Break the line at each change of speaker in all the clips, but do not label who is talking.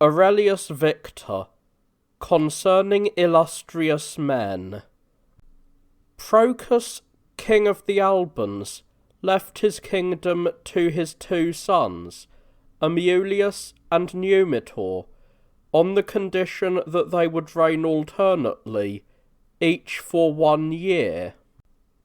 Aurelius Victor, concerning illustrious men. Procas, king of the Albans, left his kingdom to his two sons, Amulius and Numitor, on the condition that they would reign alternately, each for 1 year.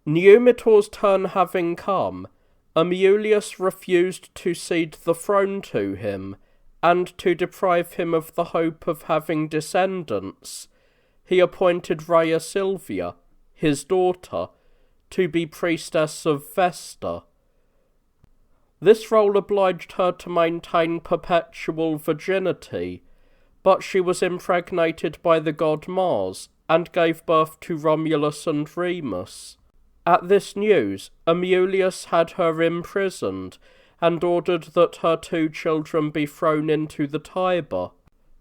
Numitor's turn having come, Amulius refused to cede the throne to him, and to deprive him of the hope of having descendants, he appointed Rhea Silvia, his daughter, to be priestess of Vesta. This role obliged her to maintain perpetual virginity, but she was impregnated by the god Mars, and gave birth to Romulus and Remus. At this news, Amulius had her imprisoned, and ordered that her 2 children be thrown into the Tiber.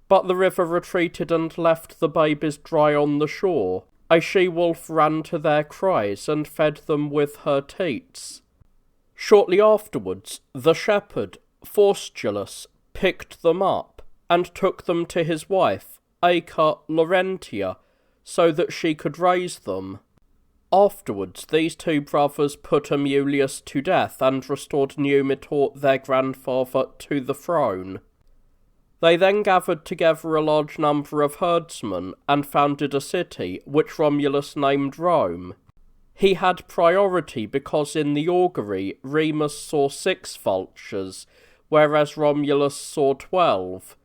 But the river retreated and left the babies dry on the shore. A she-wolf ran to their cries and fed them with her teats. Shortly afterwards, the shepherd, Faustulus, picked them up, and took them to his wife, Acca Laurentia, so that she could raise them. Afterwards, these 2 brothers put Amulius to death and restored Numitor, their grandfather, to the throne. They then gathered together a large number of herdsmen and founded a city, which Romulus named Rome. He had priority because in the augury Remus saw 6 vultures, whereas Romulus saw 12.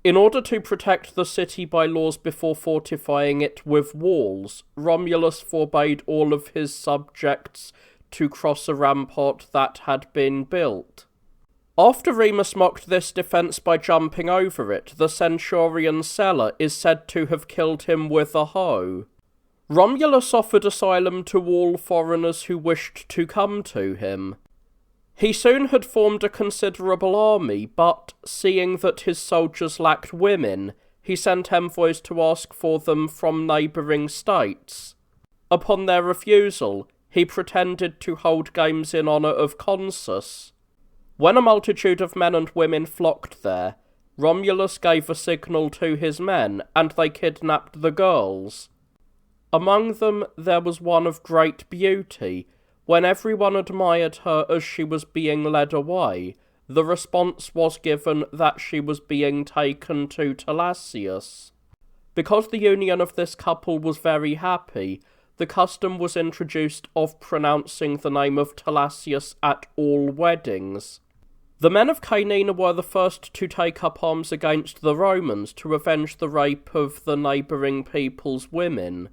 In order to protect the city by laws before fortifying it with walls, Romulus forbade all of his subjects to cross a rampart that had been built. After Remus mocked this defence by jumping over it, the centurion Sulla is said to have killed him with a hoe. Romulus offered asylum to all foreigners who wished to come to him. He soon had formed a considerable army, but, seeing that his soldiers lacked women, he sent envoys to ask for them from neighbouring states. Upon their refusal, he pretended to hold games in honour of Consus. When a multitude of men and women flocked there, Romulus gave a signal to his men, and they kidnapped the girls. Among them there was one of great beauty. When everyone admired her as she was being led away, the response was given that she was being taken to Thalassius. Because the union of this couple was very happy, the custom was introduced of pronouncing the name of Thalassius at all weddings. The men of Canina were the first to take up arms against the Romans to avenge the rape of the neighbouring people's women.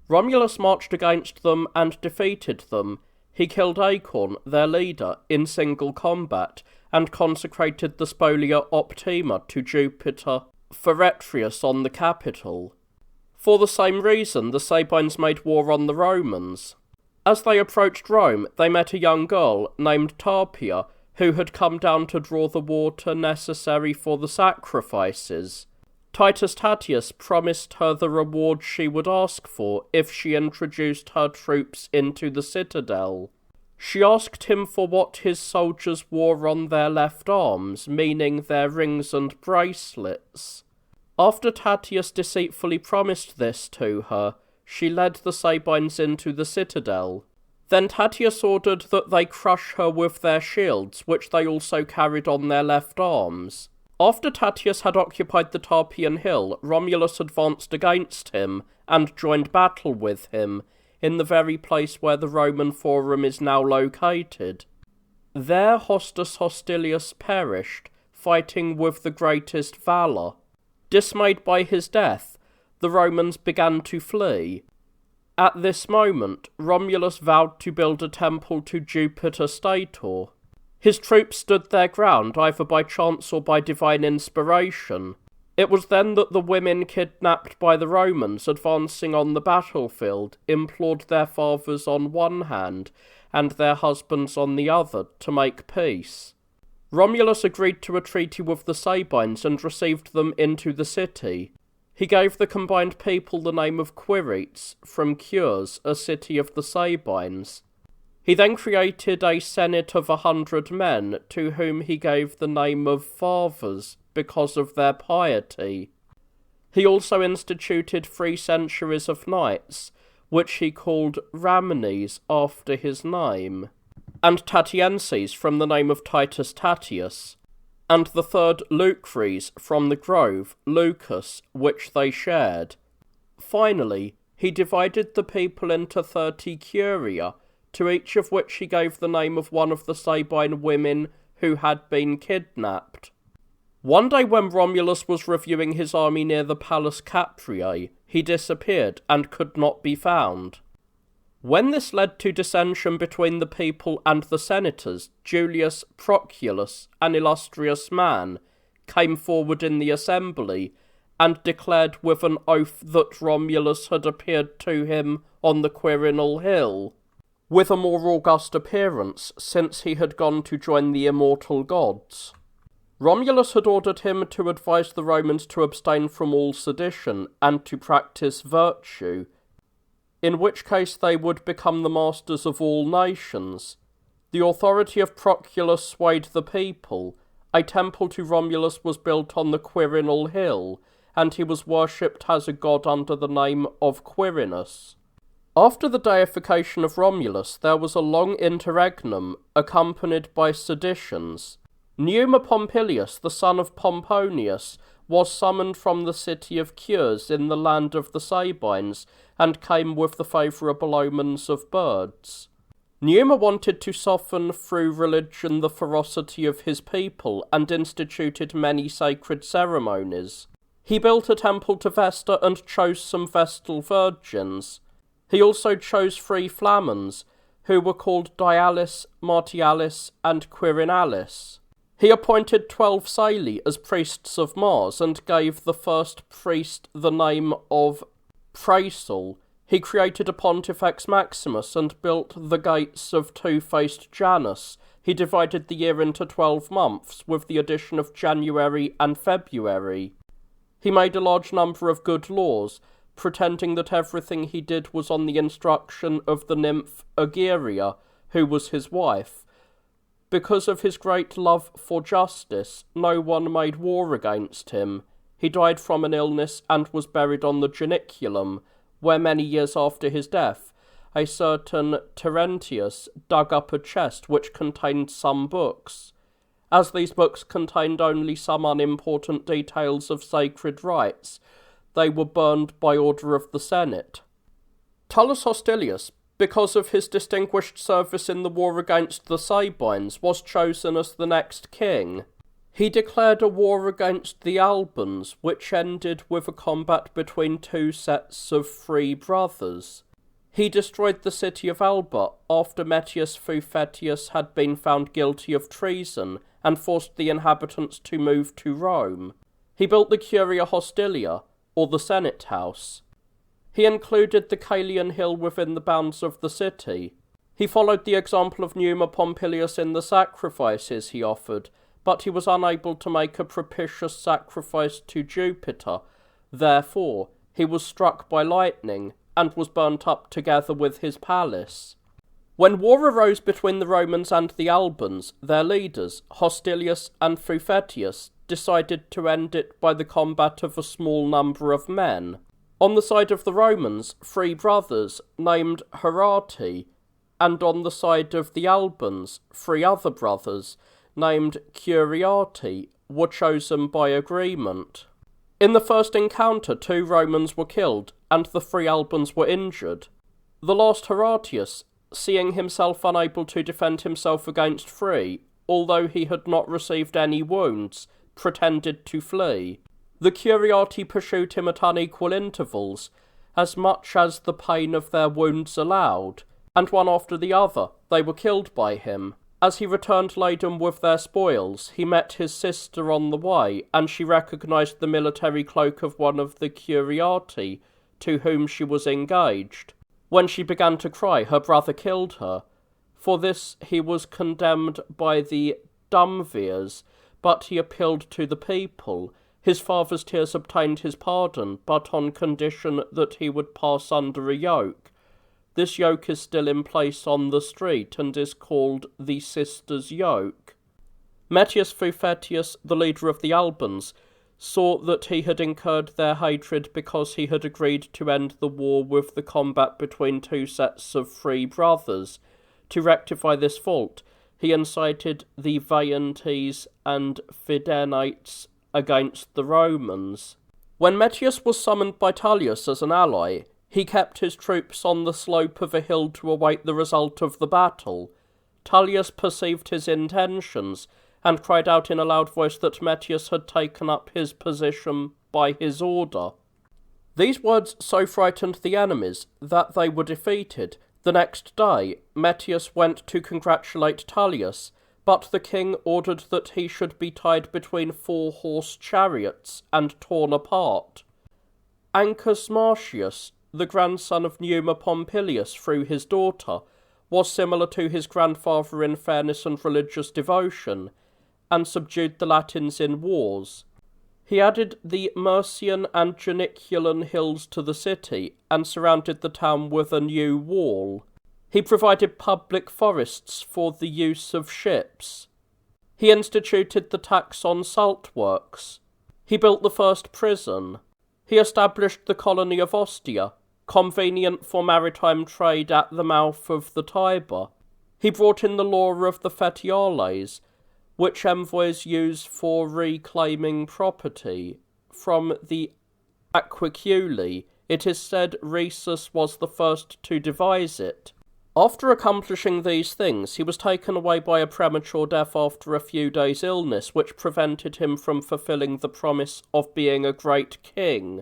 Romulus marched against them and defeated them. He killed Acorn, their leader, in single combat, and consecrated the Spolia Optima to Jupiter Feretrius on the Capitol. For the same reason, the Sabines made war on the Romans. As they approached Rome, they met a young girl named Tarpeia, who had come down to draw the water necessary for the sacrifices. Titus Tatius promised her the reward she would ask for if she introduced her troops into the citadel. She asked him for what his soldiers wore on their left arms, meaning their rings and bracelets. After Tatius deceitfully promised this to her, she led the Sabines into the citadel. Then Tatius ordered that they crush her with their shields, which they also carried on their left arms. After Tatius had occupied the Tarpeian hill, Romulus advanced against him, and joined battle with him, in the very place where the Roman Forum is now located. There Hostus Hostilius perished, fighting with the greatest valour. Dismayed by his death, the Romans began to flee. At this moment, Romulus vowed to build a temple to Jupiter Stator. His troops stood their ground, either by chance or by divine inspiration. It was then that the women kidnapped by the Romans, advancing on the battlefield, implored their fathers on one hand, and their husbands on the other, to make peace. Romulus agreed to a treaty with the Sabines and received them into the city. He gave the combined people the name of Quirites, from Cures, a city of the Sabines. He then created a senate of 100 men, to whom he gave the name of fathers, because of their piety. He also instituted 3 centuries of nights, which he called Ramnes after his name, and Tatienses from the name of Titus Tatius, and the 3rd Lucres from the grove, Lucus, which they shared. Finally, he divided the people into 30 curia, to each of which he gave the name of one of the Sabine women who had been kidnapped. One day when Romulus was reviewing his army near the Palus Capreae, he disappeared and could not be found. When this led to dissension between the people and the senators, Julius Proculus, an illustrious man, came forward in the assembly and declared with an oath that Romulus had appeared to him on the Quirinal Hill, with a more august appearance, since he had gone to join the immortal gods. Romulus had ordered him to advise the Romans to abstain from all sedition and to practice virtue, in which case they would become the masters of all nations. The authority of Proculus swayed the people. A temple to Romulus was built on the Quirinal Hill, and he was worshipped as a god under the name of Quirinus. After the deification of Romulus, there was a long interregnum, accompanied by seditions. Numa Pompilius, the son of Pomponius, was summoned from the city of Cures in the land of the Sabines, and came with the favourable omens of birds. Numa wanted to soften through religion the ferocity of his people, and instituted many sacred ceremonies. He built a temple to Vesta and chose some Vestal virgins. He also chose 3 flamens, who were called Dialis, Martialis, and Quirinalis. He appointed 12 Saeli as priests of Mars, and gave the first priest the name of Praesal. He created a Pontifex Maximus, and built the gates of two-faced Janus. He divided the year into 12 months, with the addition of January and February. He made a large number of good laws, pretending that everything he did was on the instruction of the nymph Egeria, who was his wife. Because of his great love for justice, no one made war against him. He died from an illness and was buried on the Janiculum, where many years after his death, a certain Terentius dug up a chest which contained some books. As these books contained only some unimportant details of sacred rites, they were burned by order of the Senate. Tullus Hostilius, because of his distinguished service in the war against the Sabines, was chosen as the next king. He declared a war against the Albans, which ended with a combat between 2 sets of 3 brothers. He destroyed the city of Alba after Metius Fufetius had been found guilty of treason, and forced the inhabitants to move to Rome. He built the Curia Hostilia, or the Senate House. He included the Caelian Hill within the bounds of the city. He followed the example of Numa Pompilius in the sacrifices he offered, but he was unable to make a propitious sacrifice to Jupiter. Therefore, he was struck by lightning, and was burnt up together with his palace. When war arose between the Romans and the Albans, their leaders, Hostilius and Fufetius, decided to end it by the combat of a small number of men. On the side of the Romans, 3 brothers, named Herati, and on the side of the Albans, 3 other brothers, named Curiati, were chosen by agreement. In the first encounter, 2 Romans were killed, and the 3 Albans were injured. The last Horatius, seeing himself unable to defend himself against 3, although he had not received any wounds, pretended to flee. The Curiati pursued him at unequal intervals, as much as the pain of their wounds allowed, and one after the other they were killed by him. As he returned laden with their spoils, he met his sister on the way, and she recognised the military cloak of one of the Curiati, to whom she was engaged. When she began to cry, her brother killed her. For this he was condemned by the Duumvirs, but he appealed to the people. His father's tears obtained his pardon, but on condition that he would pass under a yoke. This yoke is still in place on the street, and is called the Sisters' Yoke. Metius Fufetius, the leader of the Albans, saw that he had incurred their hatred because he had agreed to end the war with the combat between two sets of free brothers. To rectify this fault, he incited the Veientes and Fidenates against the Romans. When Metius was summoned by Tullius as an ally, he kept his troops on the slope of a hill to await the result of the battle. Tullius perceived his intentions, and cried out in a loud voice that Metius had taken up his position by his order. These words so frightened the enemies that they were defeated. The next day, Metius went to congratulate Tullius, but the king ordered that he should be tied between 4-horse chariots and torn apart. Ancus Marcius, the grandson of Numa Pompilius through his daughter, was similar to his grandfather in fairness and religious devotion, and subdued the Latins in wars. He added the Mercian and Janiculan hills to the city, and surrounded the town with a new wall. He provided public forests for the use of ships. He instituted the tax on salt works. He built the first prison. He established the colony of Ostia, convenient for maritime trade at the mouth of the Tiber. He brought in the law of the Fetiales, which envoys use for reclaiming property. From the Aquiculi, it is said Rhesus was the first to devise it. After accomplishing these things, he was taken away by a premature death after a few days' illness, which prevented him from fulfilling the promise of being a great king.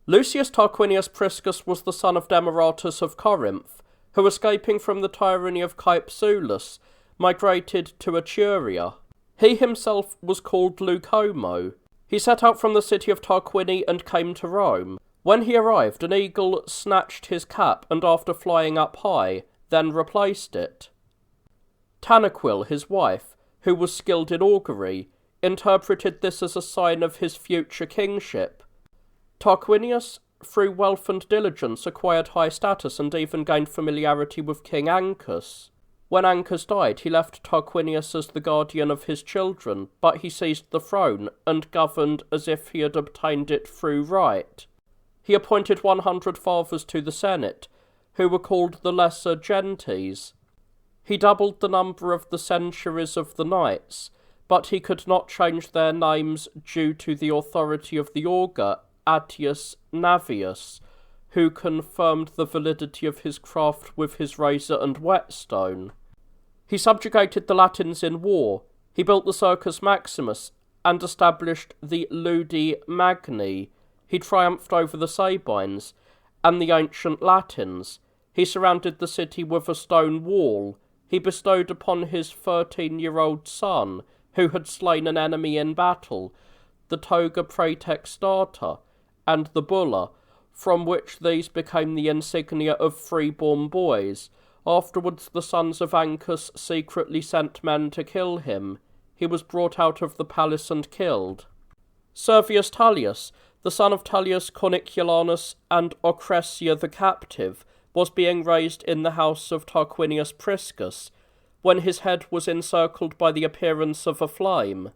Lucius Tarquinius Priscus was the son of Demaratus of Corinth, who, escaping from the tyranny of Caepsulus, migrated to Etruria. He himself was called Lucomo. He set out from the city of Tarquini and came to Rome. When he arrived, an eagle snatched his cap and, after flying up high, then replaced it. Tanaquil, his wife, who was skilled in augury, interpreted this as a sign of his future kingship. Tarquinius, through wealth and diligence, acquired high status and even gained familiarity with King Ancus. When Ancus died, he left Tarquinius as the guardian of his children, but he seized the throne and governed as if he had obtained it through right. He appointed 100 fathers to the Senate, who were called the Lesser Gentes. He doubled the number of the centuries of the knights, but he could not change their names due to the authority of the augur Attius Navius, who confirmed the validity of his craft with his razor and whetstone. He subjugated the Latins in war. He built the Circus Maximus and established the Ludi Magni. He triumphed over the Sabines and the ancient Latins. He surrounded the city with a stone wall. He bestowed upon his 13-year-old son, who had slain an enemy in battle, the toga praetextata and the bulla, from which these became the insignia of freeborn boys. Afterwards the sons of Ancus secretly sent men to kill him. He was brought out of the palace and killed. Servius Tullius, the son of Tullius Corniculanus and Ocresia the captive, was being raised in the house of Tarquinius Priscus, when his head was encircled by the appearance of a flame.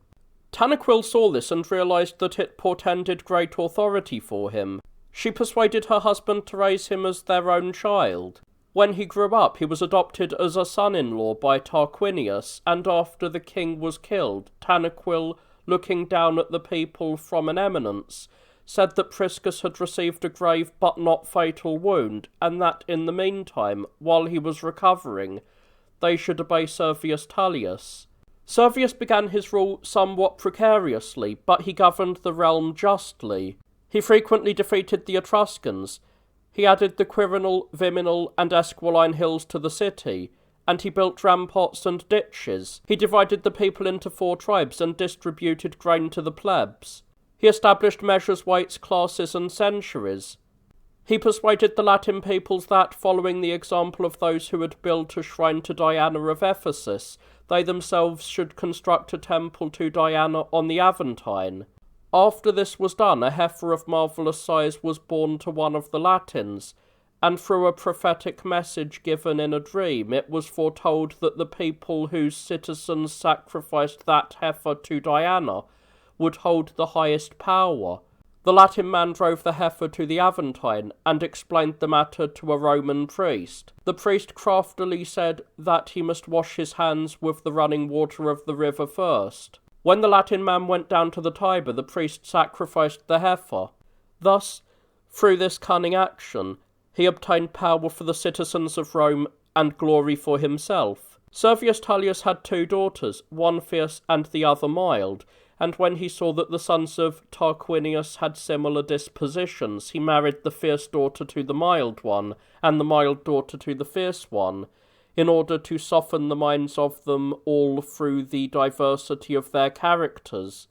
Tanaquil saw this and realized that it portended great authority for him. She persuaded her husband to raise him as their own child. When he grew up, he was adopted as a son-in-law by Tarquinius, and after the king was killed, Tanaquil, looking down at the people from an eminence, said that Priscus had received a grave but not fatal wound, and that in the meantime, while he was recovering, they should obey Servius Tullius. Servius began his rule somewhat precariously, but he governed the realm justly. He frequently defeated the Etruscans. He added the Quirinal, Viminal, and Esquiline hills to the city, and he built ramparts and ditches. He divided the people into 4 tribes and distributed grain to the plebs. He established measures, weights, classes, and centuries. He persuaded the Latin peoples that, following the example of those who had built a shrine to Diana of Ephesus, they themselves should construct a temple to Diana on the Aventine. After this was done, a heifer of marvellous size was born to one of the Latins, and through a prophetic message given in a dream, it was foretold that the people whose citizens sacrificed that heifer to Diana would hold the highest power. The Latin man drove the heifer to the Aventine and explained the matter to a Roman priest. The priest craftily said that he must wash his hands with the running water of the river first. When the Latin man went down to the Tiber, the priest sacrificed the heifer. Thus, through this cunning action, he obtained power for the citizens of Rome and glory for himself. Servius Tullius had 2 daughters, one fierce and the other mild, and when he saw that the sons of Tarquinius had similar dispositions, he married the fierce daughter to the mild one, and the mild daughter to the fierce one, in order to soften the minds of them all through the diversity of their characters.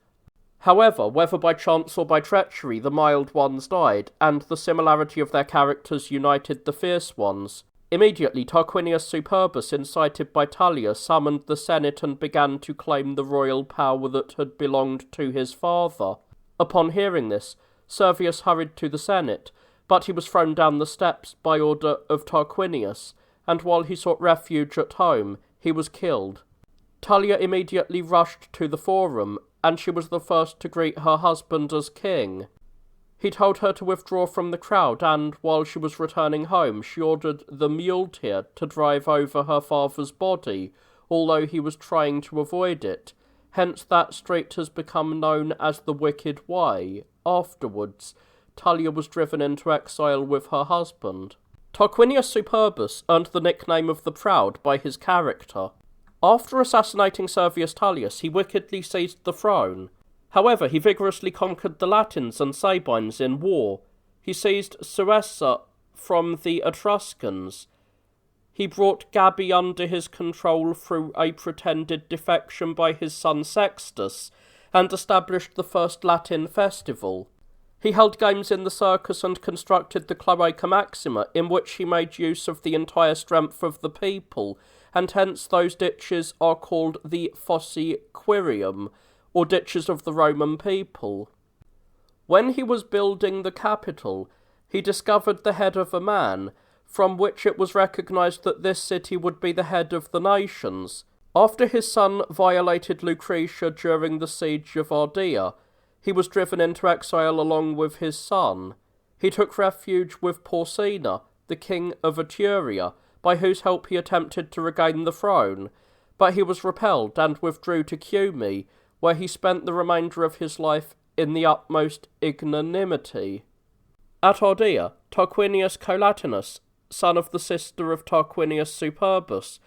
However, whether by chance or by treachery, the mild ones died, and the similarity of their characters united the fierce ones. Immediately, Tarquinius Superbus, incited by Tullius, summoned the Senate and began to claim the royal power that had belonged to his father. Upon hearing this, Servius hurried to the Senate, but he was thrown down the steps by order of Tarquinius, and while he sought refuge at home, he was killed. Tullia immediately rushed to the forum, and she was the first to greet her husband as king. He told her to withdraw from the crowd, and while she was returning home, she ordered the muleteer to drive over her father's body, although he was trying to avoid it. Hence that street has become known as the Wicked Way. Afterwards, Tullia was driven into exile with her husband. Tarquinius Superbus earned the nickname of the Proud by his character. After assassinating Servius Tullius, he wickedly seized the throne. However, he vigorously conquered the Latins and Sabines in war. He seized Suessa from the Etruscans. He brought Gabii under his control through a pretended defection by his son Sextus, and established the first Latin festival. He held games in the circus and constructed the Cloaca Maxima, in which he made use of the entire strength of the people, and hence those ditches are called the Fossi Quirium, or ditches of the Roman people. When he was building the Capitol, he discovered the head of a man, from which it was recognized that this city would be the head of the nations. After his son violated Lucretia during the siege of Ardea, he was driven into exile along with his son. He took refuge with Porsena, the king of Etruria, by whose help he attempted to regain the throne, but he was repelled and withdrew to Cumae, where he spent the remainder of his life in the utmost ignominy. At Ardea, Tarquinius Collatinus, son of the sister of Tarquinius Superbus,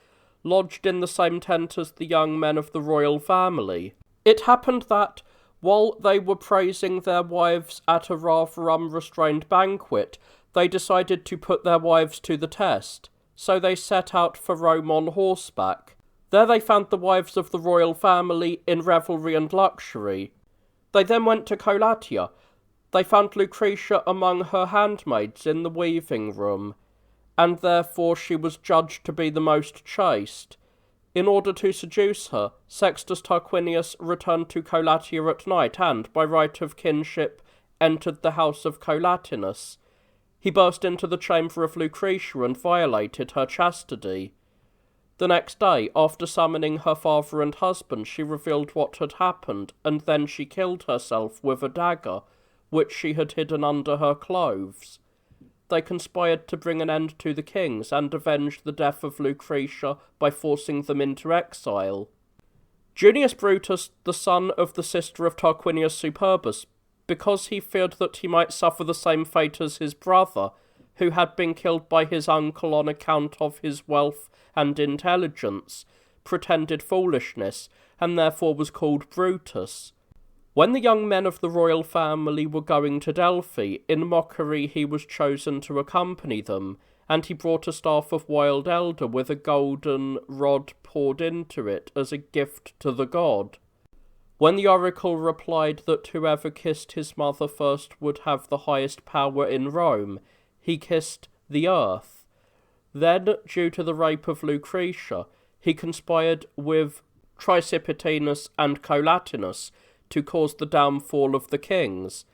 lodged in the same tent as the young men of the royal family. It happened that, while they were praising their wives at a rather unrestrained banquet, they decided to put their wives to the test, so they set out for Rome on horseback. There they found the wives of the royal family in revelry and luxury. They then went to Colatia. They found Lucretia among her handmaids in the weaving room, and therefore she was judged to be the most chaste. In order to seduce her, Sextus Tarquinius returned to Colatia at night and, by right of kinship, entered the house of Collatinus. He burst into the chamber of Lucretia and violated her chastity. The next day, after summoning her father and husband, she revealed what had happened, and then she killed herself with a dagger, which she had hidden under her clothes. They conspired to bring an end to the kings and avenge the death of Lucretia by forcing them into exile. Junius Brutus, the son of the sister of Tarquinius Superbus, because he feared that he might suffer the same fate as his brother, who had been killed by his uncle on account of his wealth and intelligence, pretended foolishness, and therefore was called Brutus. When the young men of the royal family were going to Delphi, in mockery he was chosen to accompany them, and he brought a staff of wild elder with a golden rod poured into it as a gift to the god. When the oracle replied that whoever kissed his mother first would have the highest power in Rome, he kissed the earth. Then, due to the rape of Lucretia, he conspired with Tricipitinus and Collatinus to cause the downfall of the kings.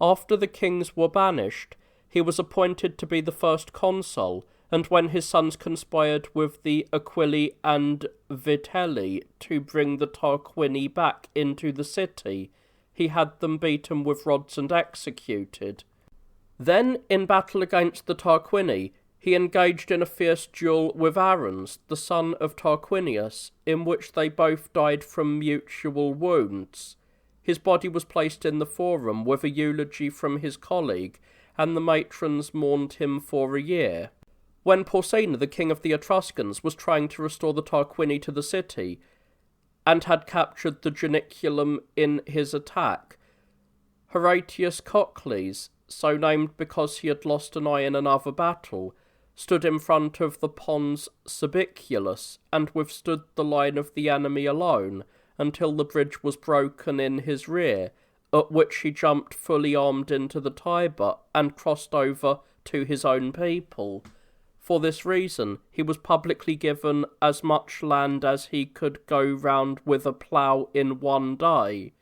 After the kings were banished, he was appointed to be the first consul, and when his sons conspired with the Aquili and Vitelli to bring the Tarquini back into the city, he had them beaten with rods and executed. Then, in battle against the Tarquini, he engaged in a fierce duel with Arruns, the son of Tarquinius, in which they both died from mutual wounds. His body was placed in the forum with a eulogy from his colleague, and the matrons mourned him for a year. When Porsena, the king of the Etruscans, was trying to restore the Tarquini to the city, and had captured the Janiculum in his attack, Horatius Cocles, so named because he had lost an eye in another battle, stood in front of the Pons Subiculus, and withstood the line of the enemy alone, until the bridge was broken in his rear, at which he jumped fully armed into the Tiber, and crossed over to his own people. For this reason, he was publicly given as much land as he could go round with a plough in one day,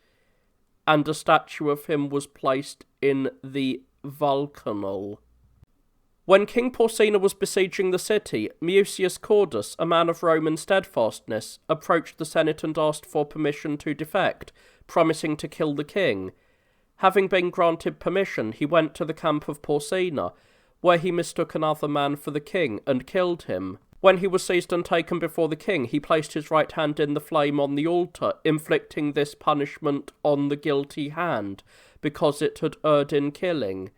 and a statue of him was placed in the Vulcanal. When King Porsena was besieging the city, Mucius Cordus, a man of Roman steadfastness, approached the Senate and asked for permission to defect, promising to kill the king. Having been granted permission, he went to the camp of Porsena, where he mistook another man for the king and killed him. When he was seized and taken before the king, he placed his right hand in the flame on the altar, inflicting this punishment on the guilty hand, because it had erred in killing.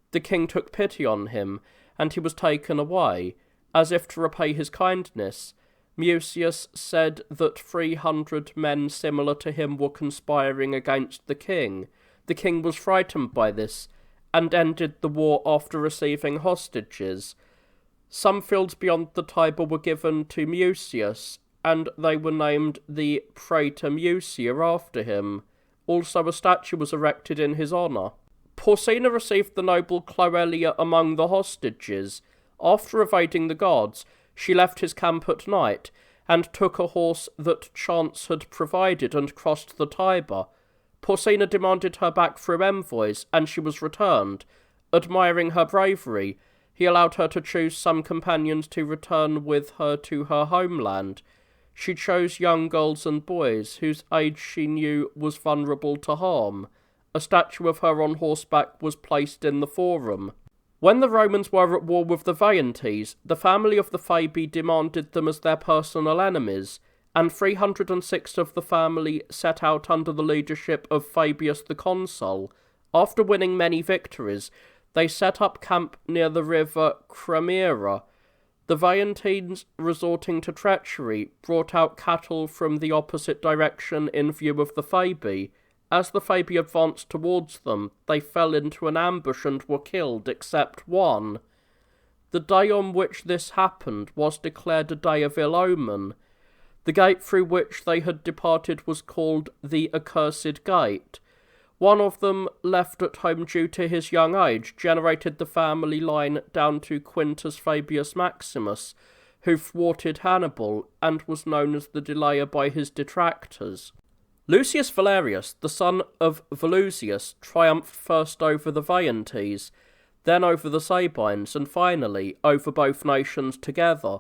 The king took pity on him, and he was taken away. As if to repay his kindness, Mucius said that 300 men similar to him were conspiring against the king. The king was frightened by this, and ended the war after receiving hostages. Some fields beyond the Tiber were given to Mucius, and they were named the Praetor Mucia after him. Also a statue was erected in his honour. Porsena received the noble Cloelia among the hostages. After evading the guards, she left his camp at night, and took a horse that chance had provided and crossed the Tiber. Porsena demanded her back through envoys, and she was returned. Admiring her bravery, he allowed her to choose some companions to return with her to her homeland. She chose young girls and boys, whose age she knew was vulnerable to harm. A statue of her on horseback was placed in the forum. When the Romans were at war with the Veientes, the family of the Fabii demanded them as their personal enemies, and 306 of the family set out under the leadership of Fabius the consul. After winning many victories, they set up camp near the river Cremera. The Veientines, resorting to treachery, brought out cattle from the opposite direction in view of the Fabii. As the Fabii advanced towards them, they fell into an ambush and were killed, except one. The day on which this happened was declared a day of ill omen. The gate through which they had departed was called the Accursed Gate. One of them, left at home due to his young age, generated the family line down to Quintus Fabius Maximus, who thwarted Hannibal, and was known as the Delayer by his detractors. Lucius Valerius, the son of Volusius, triumphed first over the Veientes, then over the Sabines, and finally over both nations together.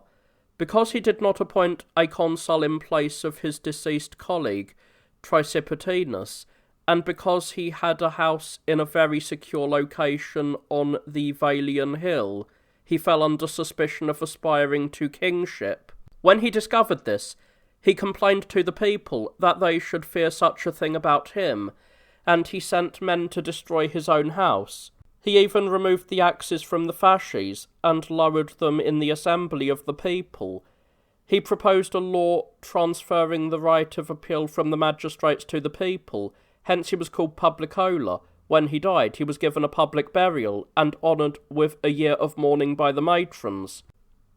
Because he did not appoint a consul in place of his deceased colleague, Tricipitinus, and because he had a house in a very secure location on the Valian hill, he fell under suspicion of aspiring to kingship. When he discovered this, he complained to the people that they should fear such a thing about him, and he sent men to destroy his own house. He even removed the axes from the fasces, and lowered them in the assembly of the people. He proposed a law transferring the right of appeal from the magistrates to the people, hence he was called Publicola. When he died, he was given a public burial, and honoured with a year of mourning by the matrons.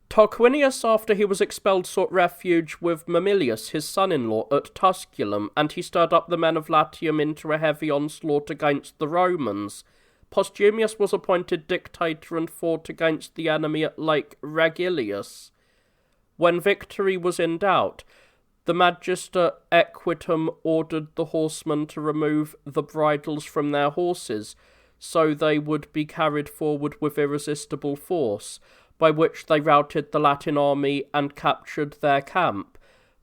Tarquinius, after he was expelled, sought refuge with Mamilius, his son-in-law, at Tusculum, and he stirred up the men of Latium into a heavy onslaught against the Romans. Postumius was appointed dictator and fought against the enemy at Lake Regillius. When victory was in doubt, the Magister Equitum ordered the horsemen to remove the bridles from their horses, so they would be carried forward with irresistible force, by which they routed the Latin army and captured their camp.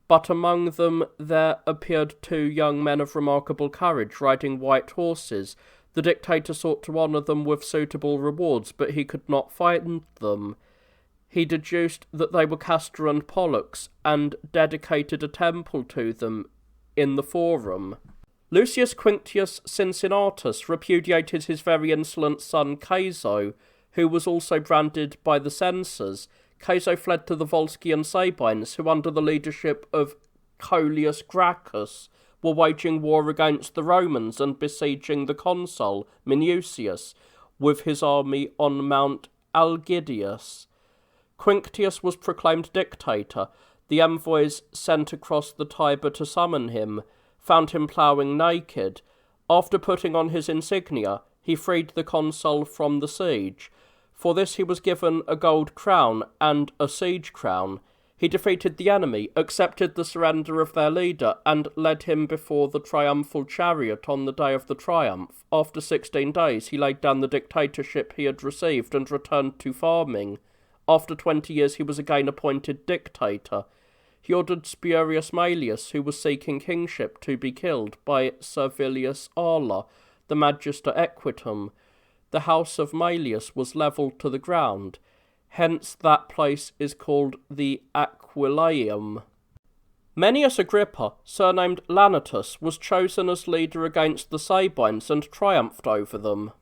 But among them there appeared 2 young men of remarkable courage, riding white horses. The dictator sought to honour them with suitable rewards, but he could not find them. He deduced that they were Castor and Pollux, and dedicated a temple to them in the Forum. Lucius Quinctius Cincinnatus repudiated his very insolent son Caeso, who was also branded by the censors. Caeso fled to the Volscian Sabines, who under the leadership of Coelius Gracchus were waging war against the Romans and besieging the consul, Minucius, with his army on Mount Algidius. Quinctius was proclaimed dictator. The envoys sent across the Tiber to summon him found him ploughing naked. After putting on his insignia, he freed the consul from the siege. For this he was given a gold crown and a siege crown. He defeated the enemy, accepted the surrender of their leader, and led him before the triumphal chariot on the day of the triumph. After 16 days he laid down the dictatorship he had received and returned to farming. After 20 years he was again appointed dictator. He ordered Spurius Maelius, who was seeking kingship, to be killed by Servilius Aula, the Magister Equitum. The house of Maelius was levelled to the ground. Hence that place is called the Aquileium. Mennius Agrippa, surnamed Lanatus, was chosen as leader against the Sabines and triumphed over them.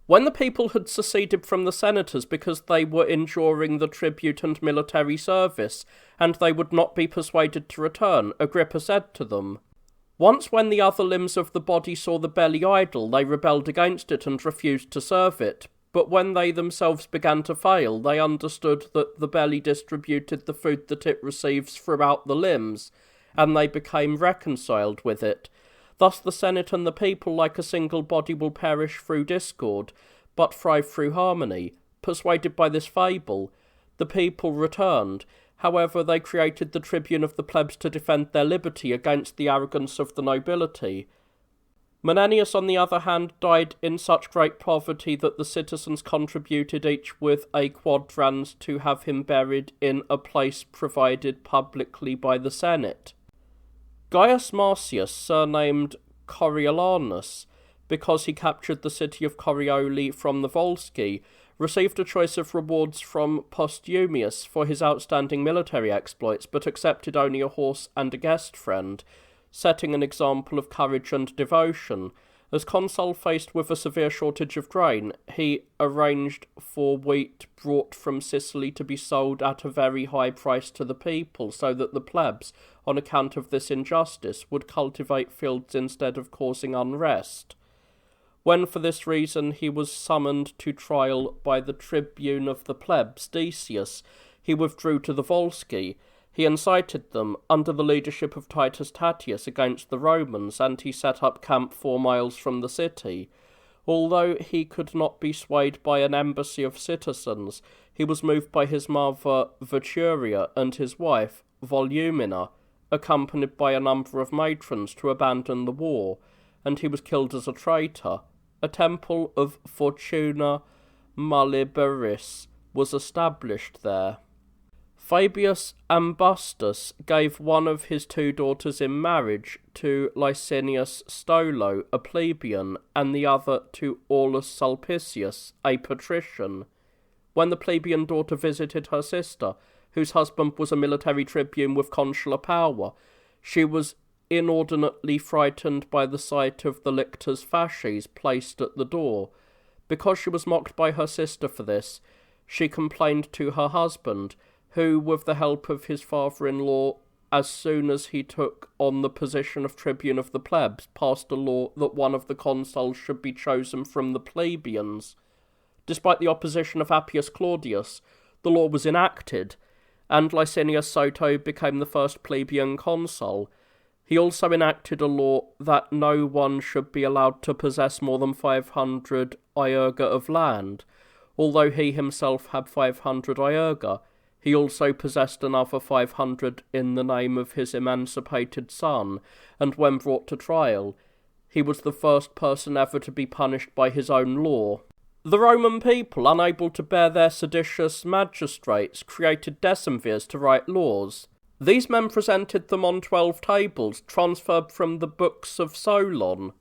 When the people had seceded from the senators because they were enduring the tribute and military service, and they would not be persuaded to return, Agrippa said to them, "Once when the other limbs of the body saw the belly idle, they rebelled against it and refused to serve it. But when they themselves began to fail, they understood that the belly distributed the food that it receives throughout the limbs, and they became reconciled with it. Thus the Senate and the people, like a single body, will perish through discord, but thrive through harmony." Persuaded by this fable, the people returned. However, they created the tribune of the plebs to defend their liberty against the arrogance of the nobility. Menenius, on the other hand, died in such great poverty that the citizens contributed each with a quadrans to have him buried in a place provided publicly by the Senate. Gaius Marcius, surnamed Coriolanus, because he captured the city of Corioli from the Volsci, received a choice of rewards from Postumius for his outstanding military exploits, but accepted only a horse and a guest friend, setting an example of courage and devotion. As consul faced with a severe shortage of grain, he arranged for wheat brought from Sicily to be sold at a very high price to the people, so that the plebs, on account of this injustice, would cultivate fields instead of causing unrest. When for this reason he was summoned to trial by the tribune of the plebs, Decius, he withdrew to the Volsci. He incited them, under the leadership of Titus Tatius, against the Romans, and he set up camp 4 miles from the city. Although he could not be swayed by an embassy of citizens, he was moved by his mother Veturia and his wife Volumina, accompanied by a number of matrons, to abandon the war, and he was killed as a traitor. A temple of Fortuna Malliberis was established there. Fabius Ambustus gave one of his 2 daughters in marriage to Licinius Stolo, a plebeian, and the other to Aulus Sulpicius, a patrician. When the plebeian daughter visited her sister, whose husband was a military tribune with consular power, she was inordinately frightened by the sight of the lictors fasces placed at the door. Because she was mocked by her sister for this, she complained to her husband, who, with the help of his father-in-law, as soon as he took on the position of tribune of the plebs, passed a law that one of the consuls should be chosen from the plebeians. Despite the opposition of Appius Claudius, the law was enacted, and Licinius Soto became the first plebeian consul. He also enacted a law that no one should be allowed to possess more than 500 iurga of land. Although he himself had 500 iurga, he also possessed another 500 in the name of his emancipated son, and when brought to trial, He was the first person ever to be punished by his own law. The Roman people, unable to bear their seditious magistrates, created decemvirs to write laws. These men presented them on 12 tables, transferred from the books of Solon.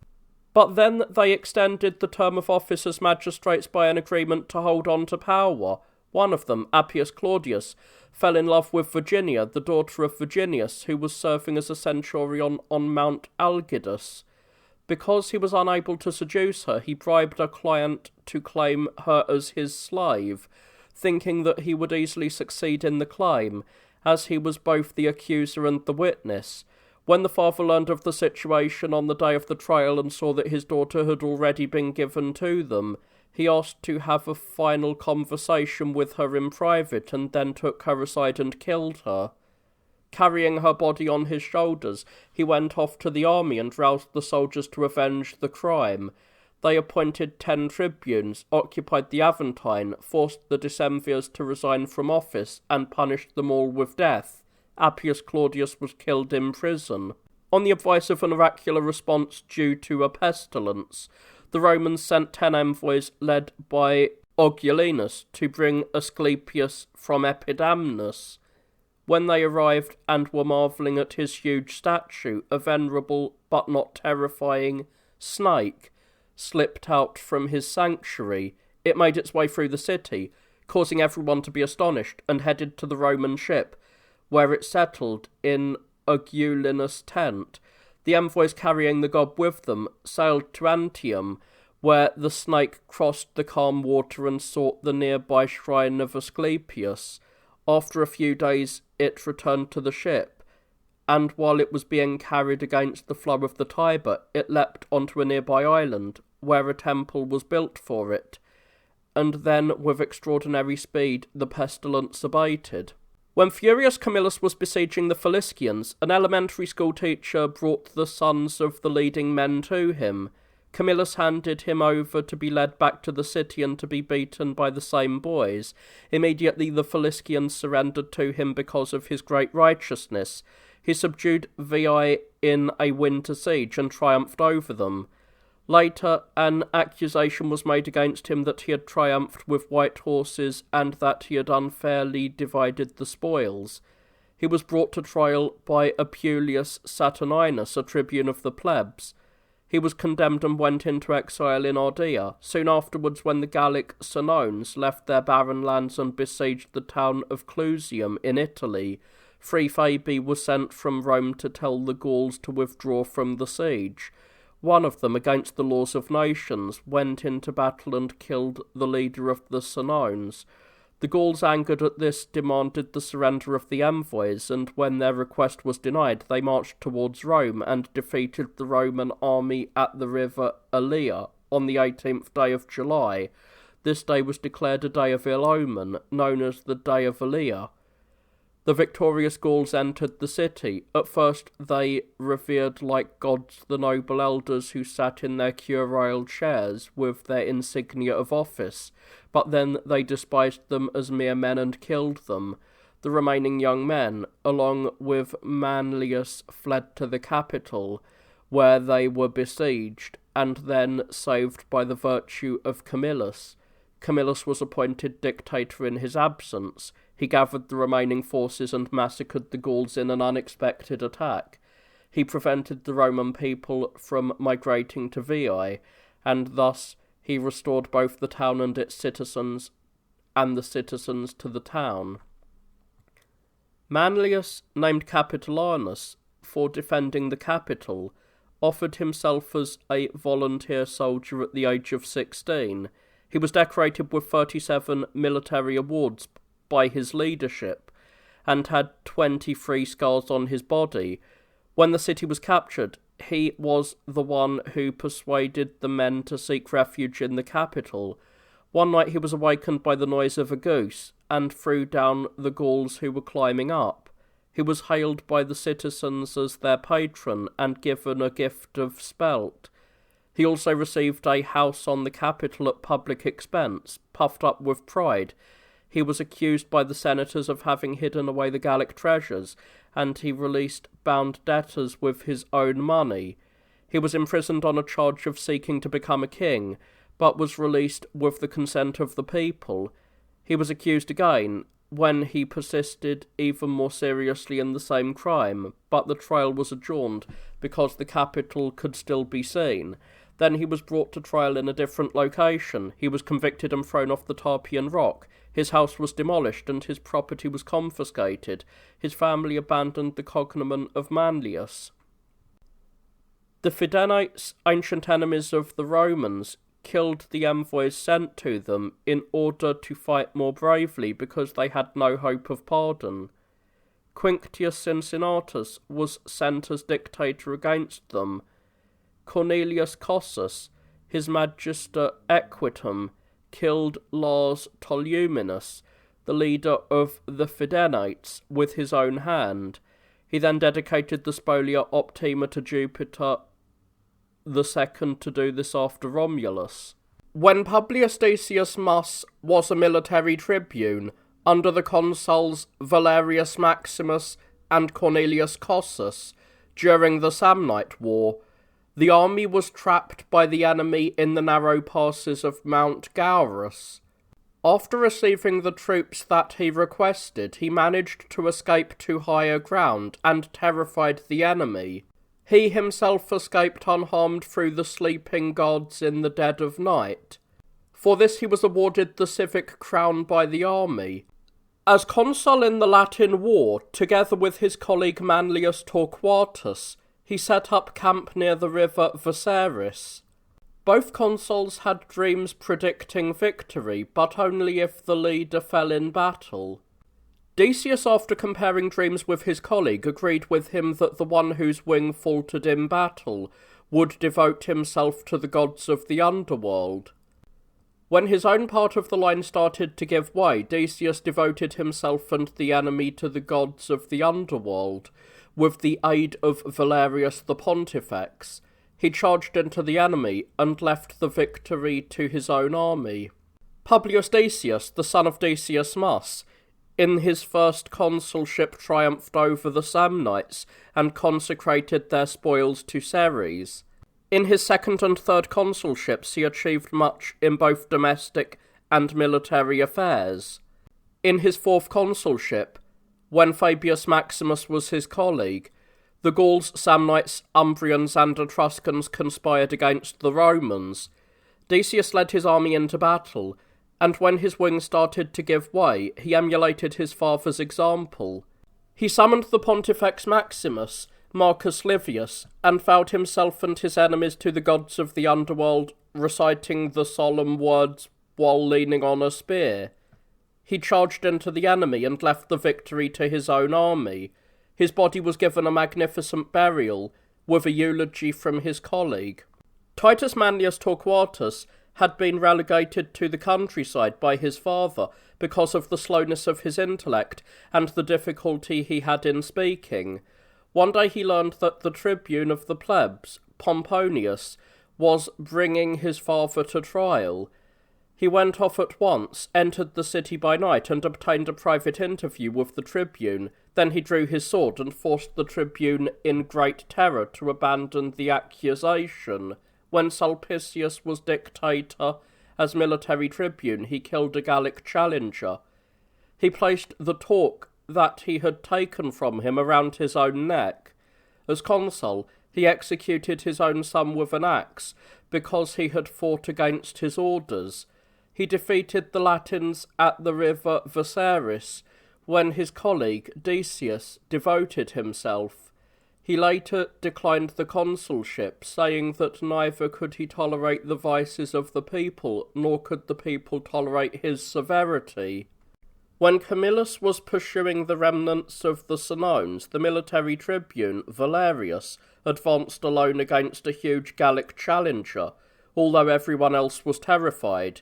But then they extended the term of office as magistrates by an agreement to hold on to power. One of them, Appius Claudius, fell in love with Virginia, the daughter of Virginius, who was serving as a centurion on Mount Algidus. Because he was unable to seduce her, he bribed a client to claim her as his slave, thinking that he would easily succeed in the claim, as he was both the accuser and the witness. When the father learned of the situation on the day of the trial and saw that his daughter had already been given to them, he asked to have a final conversation with her in private and then took her aside and killed her. Carrying her body on his shoulders, he went off to the army and roused the soldiers to avenge the crime. They appointed 10 tribunes, occupied the Aventine, forced the decemvirs to resign from office, and punished them all with death. Appius Claudius was killed in prison. On the advice of an oracular response due to a pestilence, the Romans sent 10 envoys led by Aurelius to bring Asclepius from Epidamnus. When they arrived and were marvelling at his huge statue, a venerable but not terrifying snake slipped out from his sanctuary. It made its way through the city, causing everyone to be astonished, and headed to the Roman ship, where it settled in Aurelius' tent. The envoys carrying the god with them sailed to Antium, where the snake crossed the calm water and sought the nearby shrine of Asclepius. After a few days it returned to the ship, and while it was being carried against the flow of the Tiber, it leapt onto a nearby island, where a temple was built for it, and then, with extraordinary speed, the pestilence abated. When furious Camillus was besieging the Faliscians, an elementary school teacher brought the sons of the leading men to him. Camillus handed him over to be led back to the city and to be beaten by the same boys. Immediately the Faliscians surrendered to him because of his great righteousness. He subdued Veii in a winter siege and triumphed over them. Later, an accusation was made against him that he had triumphed with white horses and that he had unfairly divided the spoils. He was brought to trial by Apuleius Saturninus, a tribune of the plebs. He was condemned and went into exile in Ardea. Soon afterwards, when the Gallic Senones left their barren lands and besieged the town of Clusium in Italy, 3 Fabii were sent from Rome to tell the Gauls to withdraw from the siege. One of them, against the laws of nations, went into battle and killed the leader of the Senones. The Gauls, angered at this, demanded the surrender of the envoys, and when their request was denied, they marched towards Rome and defeated the Roman army at the river Allia on the 18th day of July. This day was declared a day of ill omen, known as the Day of Allia. The victorious Gauls entered the city. At first they revered like gods the noble elders who sat in their curule chairs with their insignia of office, but then they despised them as mere men and killed them. The remaining young men, along with Manlius, fled to the capital, where they were besieged, and then saved by the virtue of Camillus. Camillus was appointed dictator in his absence. He gathered the remaining forces and massacred the Gauls in an unexpected attack. He prevented the Roman people from migrating to Veii, and thus he restored both the town and its citizens, and the citizens to the town. Manlius, named Capitolanus for defending the capital, offered himself as a volunteer soldier at the age of 16. He was decorated with 37 military awards by his leadership, and had 23 scars on his body. When the city was captured, he was the one who persuaded the men to seek refuge in the capital. One night he was awakened by the noise of a goose, and threw down the Gauls who were climbing up. He was hailed by the citizens as their patron, and given a gift of spelt. He also received a house on the capital at public expense. Puffed up with pride, he was accused by the senators of having hidden away the Gallic treasures, and he released bound debtors with his own money. He was imprisoned on a charge of seeking to become a king, but was released with the consent of the people. He was accused again, when he persisted even more seriously in the same crime, but the trial was adjourned because the capital could still be seen. Then he was brought to trial in a different location. He was convicted and thrown off the Tarpeian Rock. His house was demolished and his property was confiscated. His family abandoned the cognomen of Manlius. The Fidenates, ancient enemies of the Romans, killed the envoys sent to them in order to fight more bravely because they had no hope of pardon. Quinctius Cincinnatus was sent as dictator against them. Cornelius Cossus, his magister equitum, killed Lars Toluminus, the leader of the Fidenates, with his own hand. He then dedicated the Spolia Optima to Jupiter the second to do this after Romulus. When Publius Decius Mus was a military tribune, under the consuls Valerius Maximus and Cornelius Cossus, during the Samnite War, the army was trapped by the enemy in the narrow passes of Mount Gaurus. After receiving the troops that he requested, he managed to escape to higher ground and terrified the enemy. He himself escaped unharmed through the sleeping gods in the dead of night. For this he was awarded the civic crown by the army. As consul in the Latin War, together with his colleague Manlius Torquatus, he set up camp near the river Viceris. Both consuls had dreams predicting victory, but only if the leader fell in battle. Decius, after comparing dreams with his colleague, agreed with him that the one whose wing faltered in battle would devote himself to the gods of the underworld. When his own part of the line started to give way, Decius devoted himself and the enemy to the gods of the underworld, with the aid of Valerius the Pontifex. He charged into the enemy and left the victory to his own army. Publius Decius, the son of Decius Mus, in his first consulship triumphed over the Samnites and consecrated their spoils to Ceres. In his second and third consulships he achieved much in both domestic and military affairs. In his fourth consulship, when Fabius Maximus was his colleague, the Gauls, Samnites, Umbrians and Etruscans conspired against the Romans. Decius led his army into battle, and when his wing started to give way, he emulated his father's example. He summoned the Pontifex Maximus, Marcus Livius, and vowed himself and his enemies to the gods of the underworld, reciting the solemn words while leaning on a spear. He charged into the enemy and left the victory to his own army. His body was given a magnificent burial, with a eulogy from his colleague. Titus Manlius Torquatus had been relegated to the countryside by his father because of the slowness of his intellect and the difficulty he had in speaking. One day he learned that the tribune of the plebs, Pomponius, was bringing his father to trial. He went off at once, entered the city by night, and obtained a private interview with the tribune. Then he drew his sword and forced the tribune in great terror to abandon the accusation. When Sulpicius was dictator, as military tribune, he killed a Gallic challenger. He placed the torque that he had taken from him around his own neck. As consul, he executed his own son with an axe, because he had fought against his orders. He defeated the Latins at the river Viceris, when his colleague Decius devoted himself. He later declined the consulship, saying that neither could he tolerate the vices of the people, nor could the people tolerate his severity. When Camillus was pursuing the remnants of the Senones, the military tribune, Valerius, advanced alone against a huge Gallic challenger, although everyone else was terrified.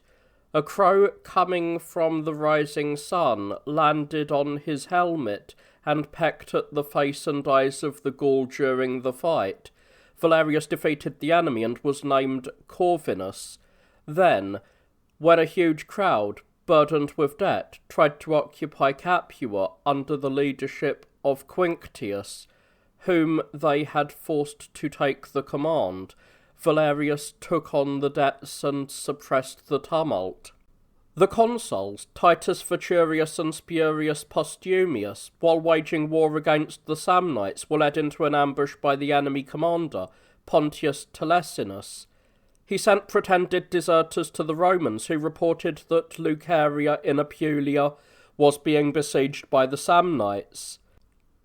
A crow coming from the rising sun landed on his helmet and pecked at the face and eyes of the Gaul during the fight. Valerius defeated the enemy and was named Corvinus. Then, when a huge crowd, burdened with debt, tried to occupy Capua under the leadership of Quinctius, whom they had forced to take the command, Valerius took on the debts and suppressed the tumult. The consuls, Titus Veturius and Spurius Postumius, while waging war against the Samnites, were led into an ambush by the enemy commander, Pontius Telesinus. He sent pretended deserters to the Romans, who reported that Lucaria in Apulia was being besieged by the Samnites.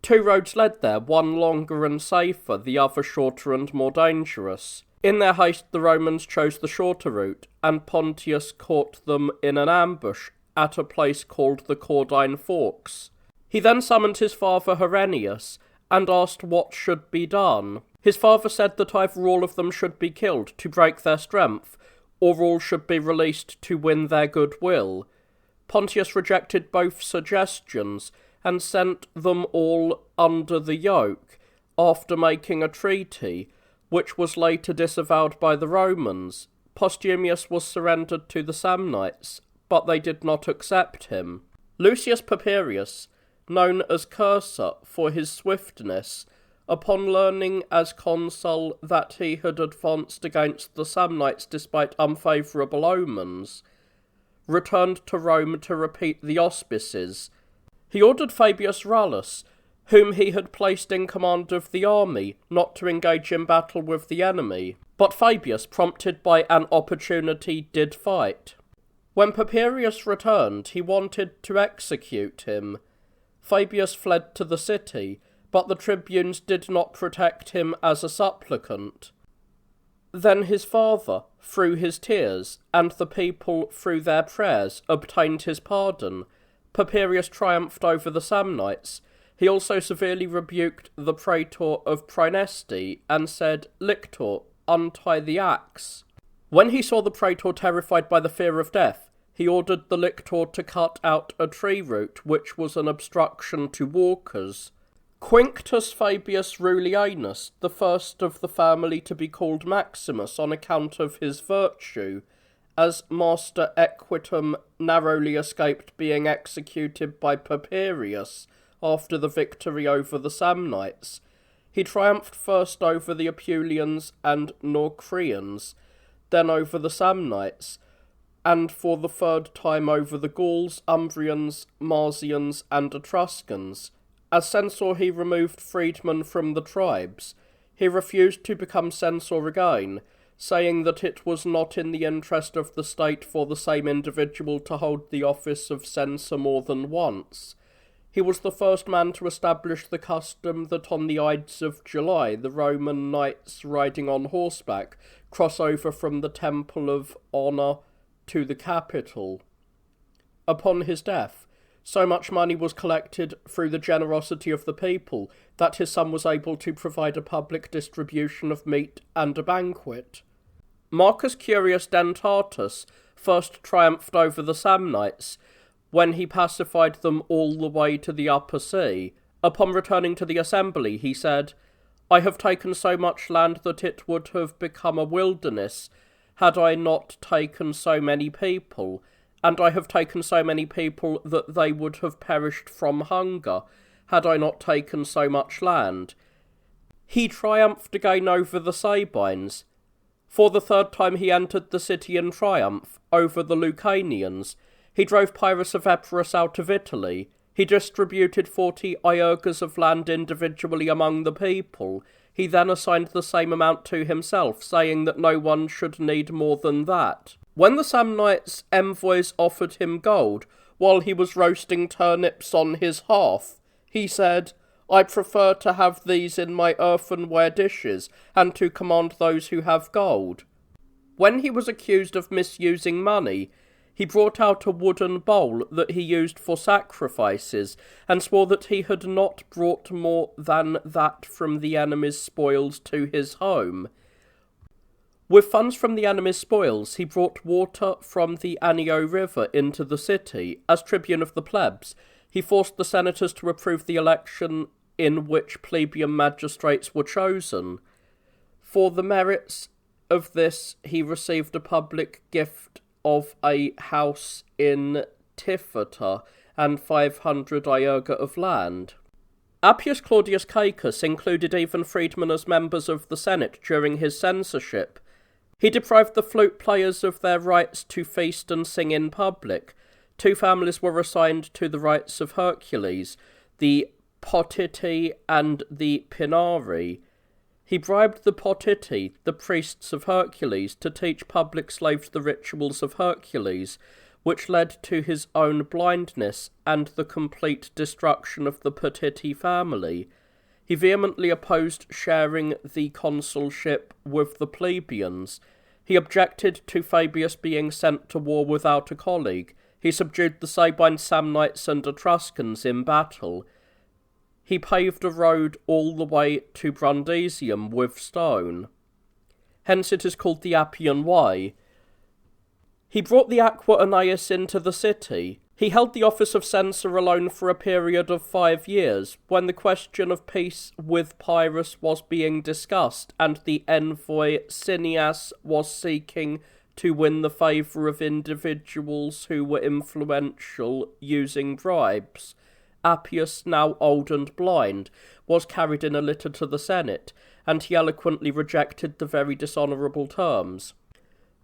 2 roads led there, one longer and safer, the other shorter and more dangerous. In their haste the Romans chose the shorter route, and Pontius caught them in an ambush at a place called the Caudine Forks. He then summoned his father Herennius, and asked what should be done. His father said that either all of them should be killed to break their strength, or all should be released to win their goodwill. Pontius rejected both suggestions, and sent them all under the yoke, after making a treaty, which was later disavowed by the Romans. Postumius was surrendered to the Samnites, but they did not accept him. Lucius Papirius, known as Cursor for his swiftness, upon learning as consul that he had advanced against the Samnites despite unfavourable omens, returned to Rome to repeat the auspices. He ordered Fabius Rullus, whom he had placed in command of the army, not to engage in battle with the enemy, but Fabius, prompted by an opportunity, did fight. When Papirius returned, he wanted to execute him. Fabius fled to the city, but the tribunes did not protect him as a supplicant. Then his father, through his tears, and the people, through their prayers, obtained his pardon. Papirius triumphed over the Samnites. He also severely rebuked the praetor of Praeneste, and said, "Lictor, untie the axe." When he saw the praetor terrified by the fear of death, he ordered the lictor to cut out a tree root, which was an obstruction to walkers. Quinctus Fabius Rulianus, the first of the family to be called Maximus on account of his virtue, as Master Equitum narrowly escaped being executed by Papirius after the victory over the Samnites. He triumphed first over the Apulians and Norcrians, then over the Samnites, and for the 3rd time over the Gauls, Umbrians, Marsians, and Etruscans. As censor he removed freedmen from the tribes. He refused to become censor again, saying that it was not in the interest of the state for the same individual to hold the office of censor more than once. He was the first man to establish the custom that on the Ides of July the Roman knights riding on horseback cross over from the Temple of Honour to the Capitol. Upon his death, so much money was collected through the generosity of the people that his son was able to provide a public distribution of meat and a banquet. Marcus Curius Dentatus first triumphed over the Samnites, when he pacified them all the way to the Upper Sea. Upon returning to the assembly, he said, "I have taken so much land that it would have become a wilderness had I not taken so many people, and I have taken so many people that they would have perished from hunger had I not taken so much land." He triumphed again over the Sabines. For the 3rd time he entered the city in triumph over the Lucanians. He drove Pyrrhus of Epirus out of Italy. He distributed 40 iurgas of land individually among the people. He then assigned the same amount to himself, saying that no one should need more than that. When the Samnites' envoys offered him gold, while he was roasting turnips on his hearth, he said, "I prefer to have these in my earthenware dishes, and to command those who have gold." When he was accused of misusing money, he brought out a wooden bowl that he used for sacrifices, and swore that he had not brought more than that from the enemy's spoils to his home. With funds from the enemy's spoils, he brought water from the Anio River into the city. As tribune of the plebs, he forced the senators to approve the election in which plebeian magistrates were chosen. For the merits of this, he received a public gift of a house in Tifata and 500 iurga of land. Appius Claudius Caecus included even freedmen as members of the Senate during his censorship. He deprived the flute players of their rights to feast and sing in public. 2 families were assigned to the rites of Hercules, the Potiti and the Pinari. He bribed the Potiti, the priests of Hercules, to teach public slaves the rituals of Hercules, which led to his own blindness and the complete destruction of the Potiti family. He vehemently opposed sharing the consulship with the plebeians. He objected to Fabius being sent to war without a colleague. He subdued the Sabine Samnites and Etruscans in battle. He paved a road all the way to Brundisium with stone. Hence it is called the Appian Way. He brought the Aqua Annaeus into the city. He held the office of censor alone for a period of 5 years, when the question of peace with Pyrrhus was being discussed, and the envoy Cineas was seeking to win the favour of individuals who were influential using bribes. Appius, now old and blind, was carried in a litter to the Senate, and he eloquently rejected the very dishonourable terms.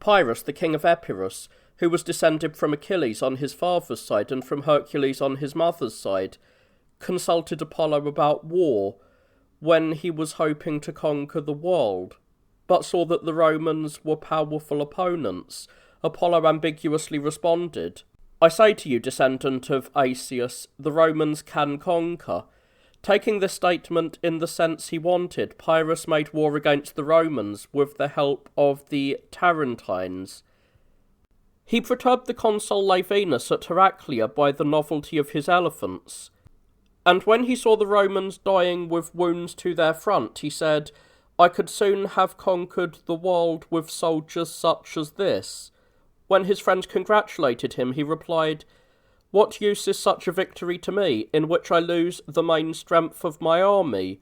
Pyrrhus, the king of Epirus, who was descended from Achilles on his father's side and from Hercules on his mother's side, consulted Apollo about war when he was hoping to conquer the world, but saw that the Romans were powerful opponents. Apollo ambiguously responded, "I say to you, descendant of Asius, the Romans can conquer." Taking this statement in the sense he wanted, Pyrrhus made war against the Romans with the help of the Tarentines. He perturbed the consul Laevinus at Heraclea by the novelty of his elephants, and when he saw the Romans dying with wounds to their front, he said, "I could soon have conquered the world with soldiers such as this." When his friends congratulated him, he replied, "What use is such a victory to me, in which I lose the main strength of my army?"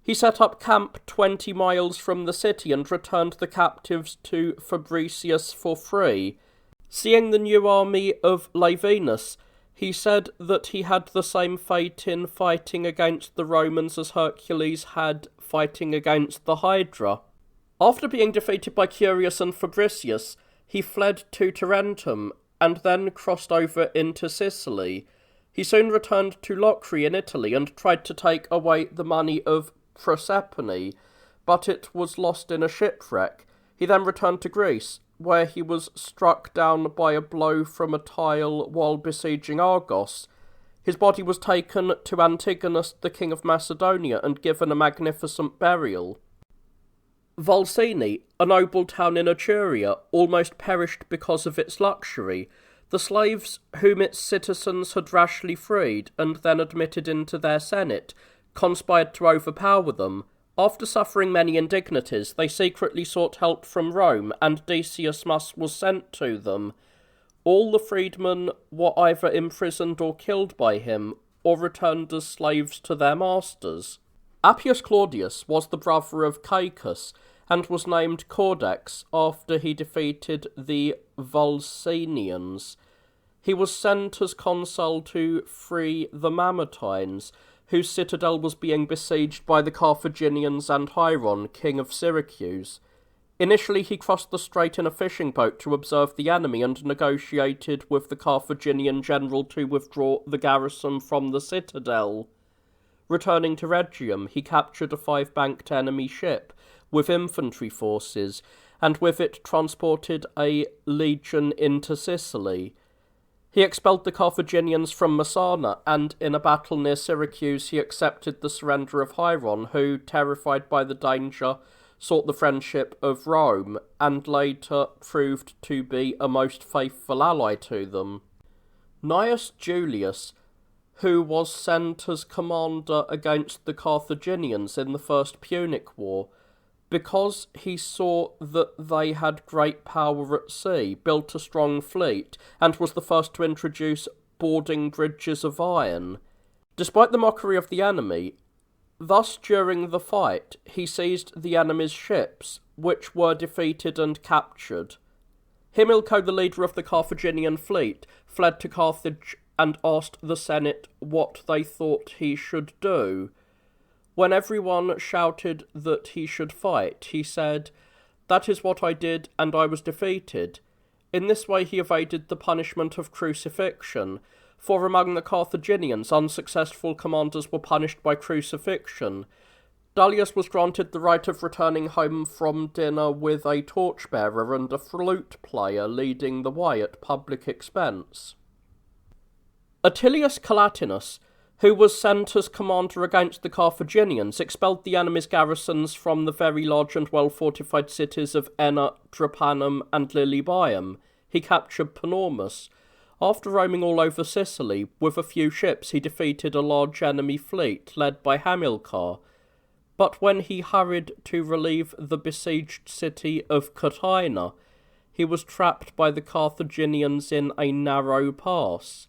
He set up camp 20 miles from the city and returned the captives to Fabricius for free. Seeing the new army of Laevinus, he said that he had the same fate in fighting against the Romans as Hercules had fighting against the Hydra. After being defeated by Curius and Fabricius, he fled to Tarentum and then crossed over into Sicily. He soon returned to Locri in Italy and tried to take away the money of Proserpine, but it was lost in a shipwreck. He then returned to Greece, where he was struck down by a blow from a tile while besieging Argos. His body was taken to Antigonus, the king of Macedonia, and given a magnificent burial. Volsini, a noble town in Etruria, almost perished because of its luxury. The slaves whom its citizens had rashly freed and then admitted into their senate conspired to overpower them. After suffering many indignities, they secretly sought help from Rome, and Decius was sent to them. All the freedmen were either imprisoned or killed by him, or returned as slaves to their masters. Appius Claudius was the brother of Caecus, and was named Caudex after he defeated the Volsinians. He was sent as consul to free the Mamertines, whose citadel was being besieged by the Carthaginians and Hieron, king of Syracuse. Initially he crossed the strait in a fishing boat to observe the enemy and negotiated with the Carthaginian general to withdraw the garrison from the citadel. Returning to Rhegium, he captured a 5-banked enemy ship with infantry forces, and with it transported a legion into Sicily. He expelled the Carthaginians from Messana, and in a battle near Syracuse he accepted the surrender of Hieron, who, terrified by the danger, sought the friendship of Rome, and later proved to be a most faithful ally to them. Gnaeus Julius, who was sent as commander against the Carthaginians in the First Punic War, because he saw that they had great power at sea, built a strong fleet, and was the first to introduce boarding bridges of iron. Despite the mockery of the enemy, thus during the fight he seized the enemy's ships, which were defeated and captured. Himilco, the leader of the Carthaginian fleet, fled to Carthage and asked the Senate what they thought he should do. When everyone shouted that he should fight, he said, "That is what I did, and I was defeated." In this way he evaded the punishment of crucifixion, for among the Carthaginians unsuccessful commanders were punished by crucifixion. Dullius was granted the right of returning home from dinner with a torchbearer and a flute player leading the way at public expense. Attilius Collatinus, who was sent as commander against the Carthaginians, expelled the enemy's garrisons from the very large and well-fortified cities of Enna, Drepanum, and Lilybaeum. He captured Panormus. After roaming all over Sicily, with a few ships he defeated a large enemy fleet led by Hamilcar. But when he hurried to relieve the besieged city of Catana, he was trapped by the Carthaginians in a narrow pass.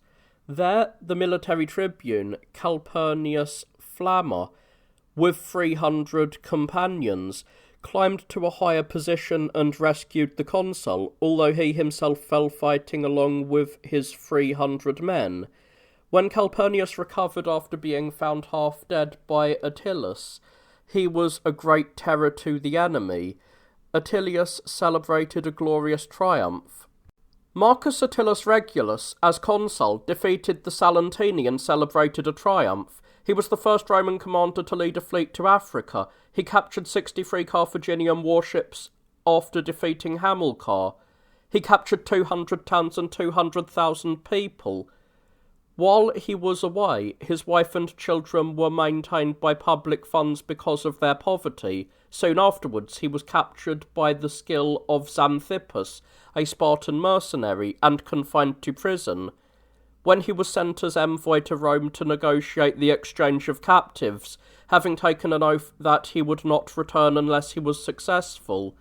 There, the military tribune, Calpurnius Flamma, with 300 companions, climbed to a higher position and rescued the consul, although he himself fell fighting along with his 300 men. When Calpurnius recovered after being found half dead by Attilius, he was a great terror to the enemy. Attilius celebrated a glorious triumph. Marcus Attilus Regulus, as consul, defeated the Salentini and celebrated a triumph. He was the first Roman commander to lead a fleet to Africa. He captured 63 Carthaginian warships after defeating Hamilcar. He captured 200 towns and 200,000 people. While he was away, his wife and children were maintained by public funds because of their poverty. Soon afterwards, he was captured by the skill of Xanthippus, a Spartan mercenary, and confined to prison. When he was sent as envoy to Rome to negotiate the exchange of captives, having taken an oath that he would not return unless he was successful,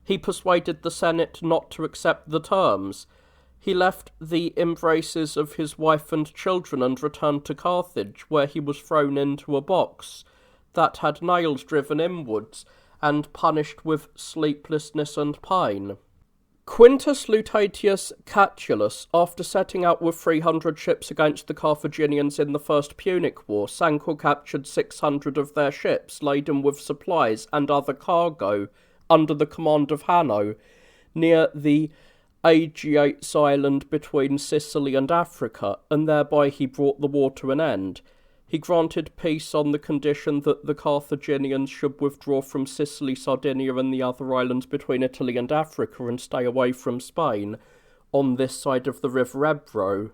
he persuaded the Senate not to accept the terms. He left the embraces of his wife and children and returned to Carthage, where he was thrown into a box that had nails driven inwards and punished with sleeplessness and pain. Quintus Lutatius Catulus, after setting out with 300 ships against the Carthaginians in the First Punic War, sank or captured 600 of their ships, laden with supplies and other cargo, under the command of Hanno, near the Aegiates island between Sicily and Africa, and thereby he brought the war to an end. He granted peace on the condition that the Carthaginians should withdraw from Sicily, Sardinia, and the other islands between Italy and Africa, and stay away from Spain, on this side of the river Ebro.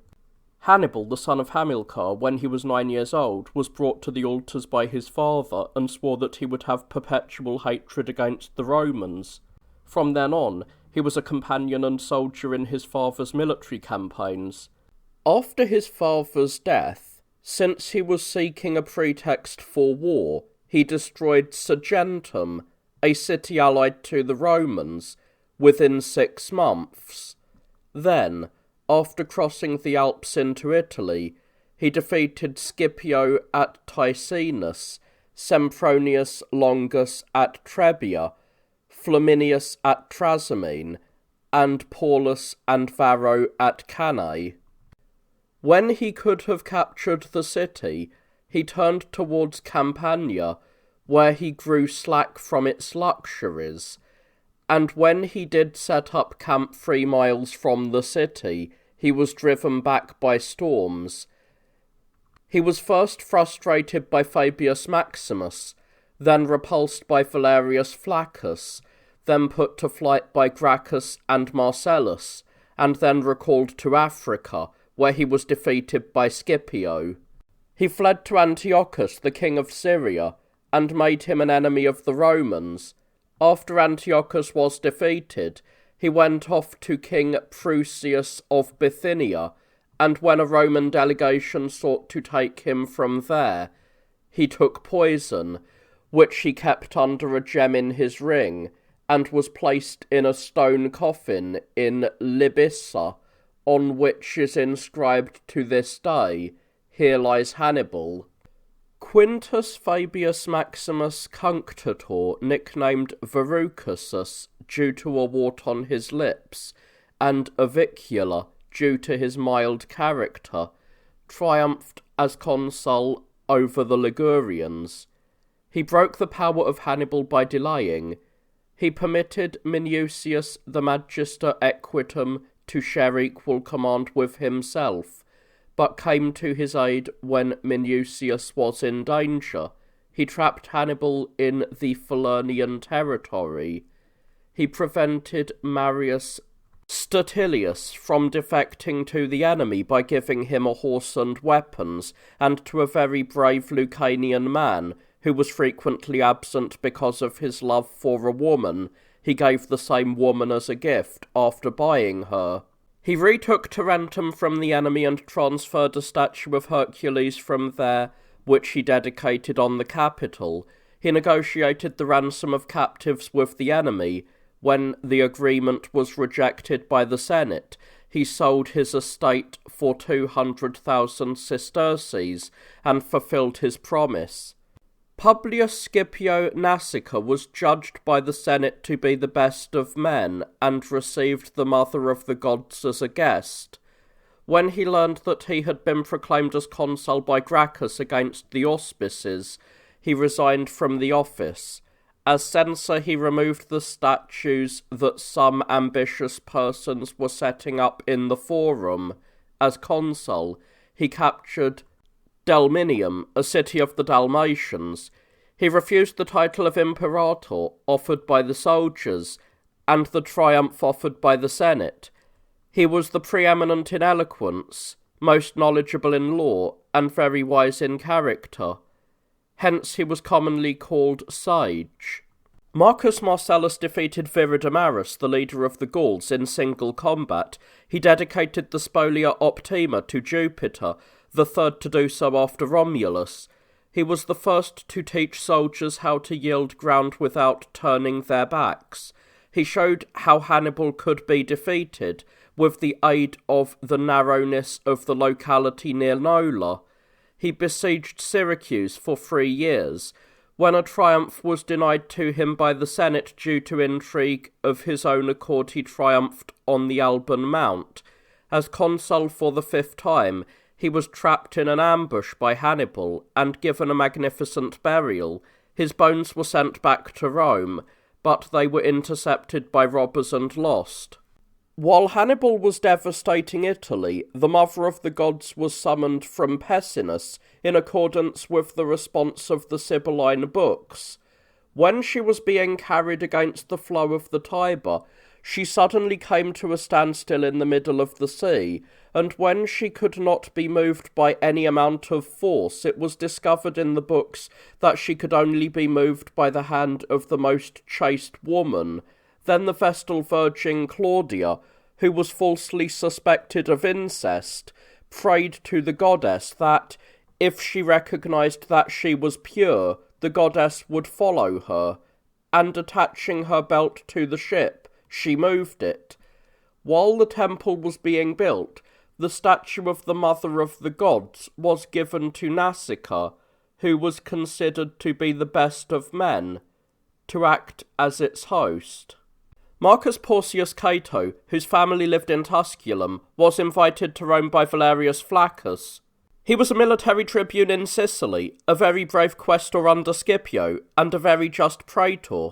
Hannibal, the son of Hamilcar, when he was 9 years old, was brought to the altars by his father, and swore that he would have perpetual hatred against the Romans. From then on, he was a companion and soldier in his father's military campaigns. After his father's death, since he was seeking a pretext for war, he destroyed Saguntum, a city allied to the Romans, within 6 months. Then, after crossing the Alps into Italy, he defeated Scipio at Ticinus, Sempronius Longus at Trebia, Flaminius at Trasimene, and Paulus and Varro at Cannae. When he could have captured the city, he turned towards Campania, where he grew slack from its luxuries, and when he did set up camp 3 miles from the city, he was driven back by storms. He was first frustrated by Fabius Maximus, then repulsed by Valerius Flaccus, then put to flight by Gracchus and Marcellus, and then recalled to Africa, where he was defeated by Scipio. He fled to Antiochus, the king of Syria, and made him an enemy of the Romans. After Antiochus was defeated, he went off to King Prusius of Bithynia, and when a Roman delegation sought to take him from there, he took poison, which he kept under a gem in his ring, and was placed in a stone coffin in Libissa, on which is inscribed to this day, "Here lies Hannibal." Quintus Fabius Maximus Cunctator, nicknamed Verrucosus due to a wart on his lips, and Avicula due to his mild character, triumphed as consul over the Ligurians. He broke the power of Hannibal by delaying. He permitted Minucius the Magister Equitum to share equal command with himself, but came to his aid when Minucius was in danger. He trapped Hannibal in the Falernian territory. He prevented Marius Statilius from defecting to the enemy by giving him a horse and weapons, and to a very brave Lucanian man, who was frequently absent because of his love for a woman, he gave the same woman as a gift after buying her. He retook Tarentum from the enemy and transferred a statue of Hercules from there, which he dedicated on the Capitol. He negotiated the ransom of captives with the enemy. When the agreement was rejected by the Senate, he sold his estate for 200,000 sesterces and fulfilled his promise. Publius Scipio Nasica was judged by the Senate to be the best of men, and received the Mother of the Gods as a guest. When he learned that he had been proclaimed as consul by Gracchus against the auspices, he resigned from the office. As censor, he removed the statues that some ambitious persons were setting up in the Forum. As consul, he captured Delminium, a city of the Dalmatians. He refused the title of Imperator offered by the soldiers, and the triumph offered by the Senate. He was the preeminent in eloquence, most knowledgeable in law, and very wise in character. Hence he was commonly called Sage. Marcus Marcellus defeated Viridomarus, the leader of the Gauls, in single combat. He dedicated the Spolia Optima to Jupiter, the third to do so after Romulus. He was the first to teach soldiers how to yield ground without turning their backs. He showed how Hannibal could be defeated, with the aid of the narrowness of the locality near Nola. He besieged Syracuse for 3 years. When a triumph was denied to him by the Senate due to intrigue, of his own accord he triumphed on the Alban Mount. As consul for the 5th time, he was trapped in an ambush by Hannibal, and given a magnificent burial. His bones were sent back to Rome, but they were intercepted by robbers and lost. While Hannibal was devastating Italy, the Mother of the Gods was summoned from Pessinus, in accordance with the response of the Sibylline books. When she was being carried against the flow of the Tiber, she suddenly came to a standstill in the middle of the sea, and when she could not be moved by any amount of force, it was discovered in the books that she could only be moved by the hand of the most chaste woman. Then the Vestal Virgin Claudia, who was falsely suspected of incest, prayed to the goddess that, if she recognized that she was pure, the goddess would follow her, and attaching her belt to the ship, she moved it. While the temple was being built, the statue of the Mother of the Gods was given to Nasica, who was considered to be the best of men, to act as its host. Marcus Porcius Cato, whose family lived in Tusculum, was invited to Rome by Valerius Flaccus. He was a military tribune in Sicily, a very brave questor under Scipio, and a very just praetor.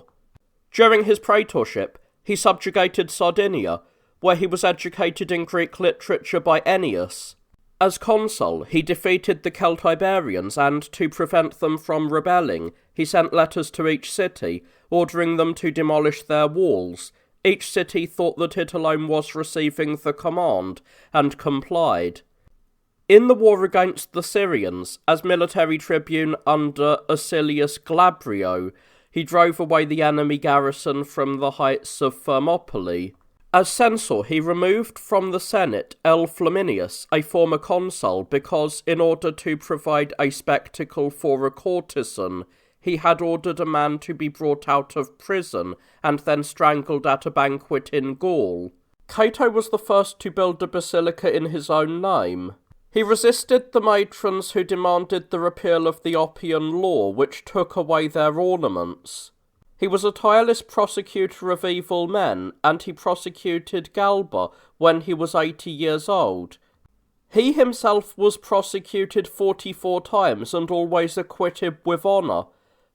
During his praetorship, he subjugated Sardinia, where he was educated in Greek literature by Ennius. As consul, he defeated the Celtiberians, and to prevent them from rebelling, he sent letters to each city, ordering them to demolish their walls. Each city thought that it alone was receiving the command, and complied. In the war against the Syrians, as military tribune under Acilius Glabrio, he drove away the enemy garrison from the heights of Thermopylae. As censor, he removed from the Senate L. Flaminius, a former consul, because, in order to provide a spectacle for a courtesan, he had ordered a man to be brought out of prison and then strangled at a banquet in Gaul. Cato was the first to build a basilica in his own name. He resisted the matrons who demanded the repeal of the Oppian Law, which took away their ornaments. He was a tireless prosecutor of evil men, and he prosecuted Galba when he was 80 years old. He himself was prosecuted 44 times and always acquitted with honour.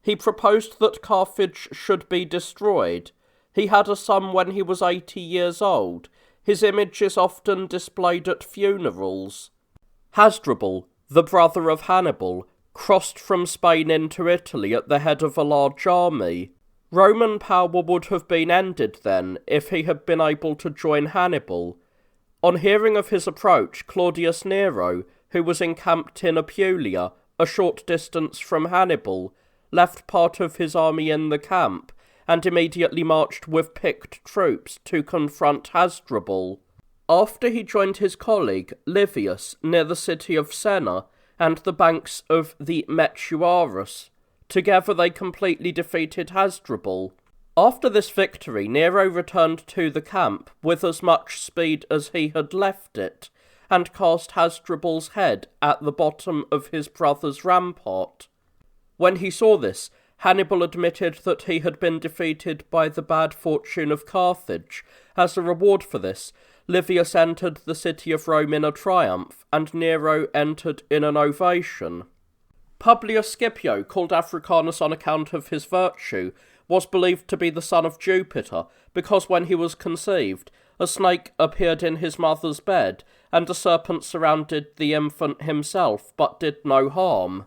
He proposed that Carthage should be destroyed. He had a son when he was 80 years old. His image is often displayed at funerals. Hasdrubal, the brother of Hannibal, crossed from Spain into Italy at the head of a large army. Roman power would have been ended then if he had been able to join Hannibal. On hearing of his approach, Claudius Nero, who was encamped in Apulia, a short distance from Hannibal, left part of his army in the camp, and immediately marched with picked troops to confront Hasdrubal. After he joined his colleague, Livius, near the city of Senna, and the banks of the Metuarus, together they completely defeated Hasdrubal. After this victory, Nero returned to the camp with as much speed as he had left it, and cast Hasdrubal's head at the bottom of his brother's rampart. When he saw this, Hannibal admitted that he had been defeated by the bad fortune of Carthage. As a reward for this, Livius entered the city of Rome in a triumph, and Nero entered in an ovation. Publius Scipio, called Africanus on account of his virtue, was believed to be the son of Jupiter, because when he was conceived, a snake appeared in his mother's bed, and a serpent surrounded the infant himself, but did no harm.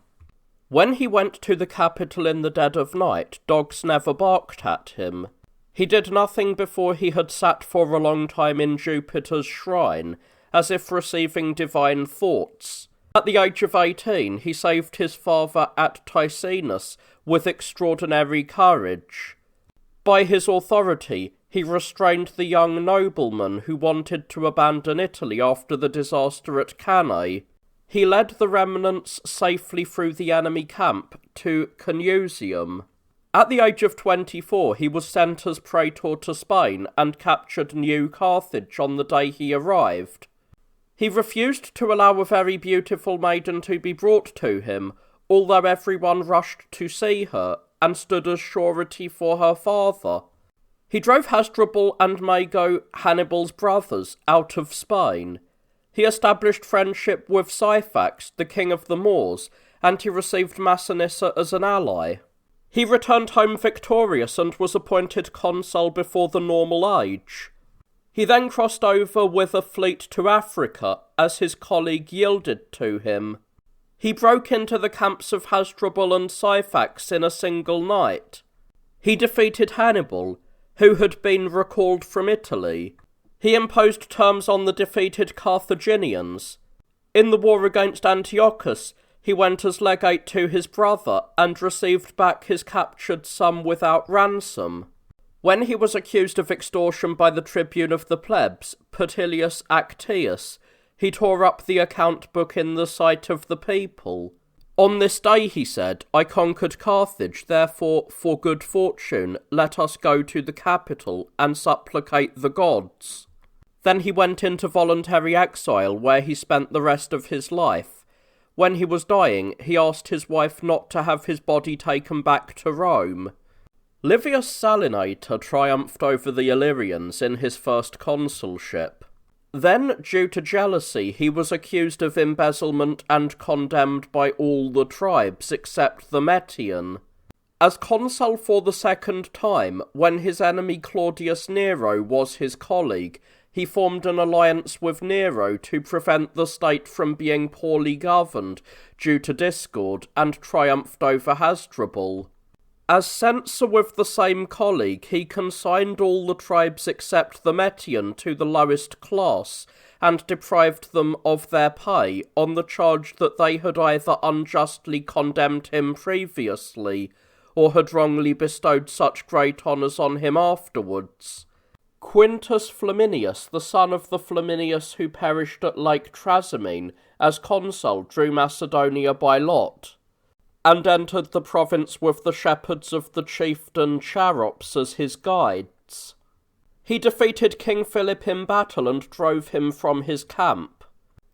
When he went to the capital in the dead of night, dogs never barked at him. He did nothing before he had sat for a long time in Jupiter's shrine, as if receiving divine thoughts. At the age of 18, he saved his father at Ticinus with extraordinary courage. By his authority, he restrained the young nobleman who wanted to abandon Italy after the disaster at Cannae. He led the remnants safely through the enemy camp to Canusium. At the age of 24, he was sent as praetor to Spain and captured New Carthage on the day he arrived. He refused to allow a very beautiful maiden to be brought to him, although everyone rushed to see her, and stood as surety for her father. He drove Hasdrubal and Mago, Hannibal's brothers, out of Spain. He established friendship with Syphax, the king of the Moors, and he received Massinissa as an ally. He returned home victorious and was appointed consul before the normal age. He then crossed over with a fleet to Africa, as his colleague yielded to him. He broke into the camps of Hasdrubal and Syphax in a single night. He defeated Hannibal, who had been recalled from Italy. He imposed terms on the defeated Carthaginians. In the war against Antiochus, he went as legate to his brother and received back his captured son without ransom. When he was accused of extortion by the tribune of the plebs, Petilius Actius, he tore up the account book in the sight of the people. On this day, he said, I conquered Carthage, therefore, for good fortune, let us go to the capital and supplicate the gods. Then he went into voluntary exile, where he spent the rest of his life. When he was dying, he asked his wife not to have his body taken back to Rome. Livius Salinator triumphed over the Illyrians in his first consulship. Then, due to jealousy, he was accused of embezzlement and condemned by all the tribes except the Metian. As consul for the second time, when his enemy Claudius Nero was his colleague, he formed an alliance with Nero to prevent the state from being poorly governed due to discord, and triumphed over Hasdrubal. As censor with the same colleague, he consigned all the tribes except the Metian to the lowest class, and deprived them of their pay on the charge that they had either unjustly condemned him previously, or had wrongly bestowed such great honours on him afterwards. Quintus Flaminius, the son of the Flaminius who perished at Lake Trasimene, as consul drew Macedonia by lot, and entered the province with the shepherds of the chieftain Charops as his guides. He defeated King Philip in battle and drove him from his camp.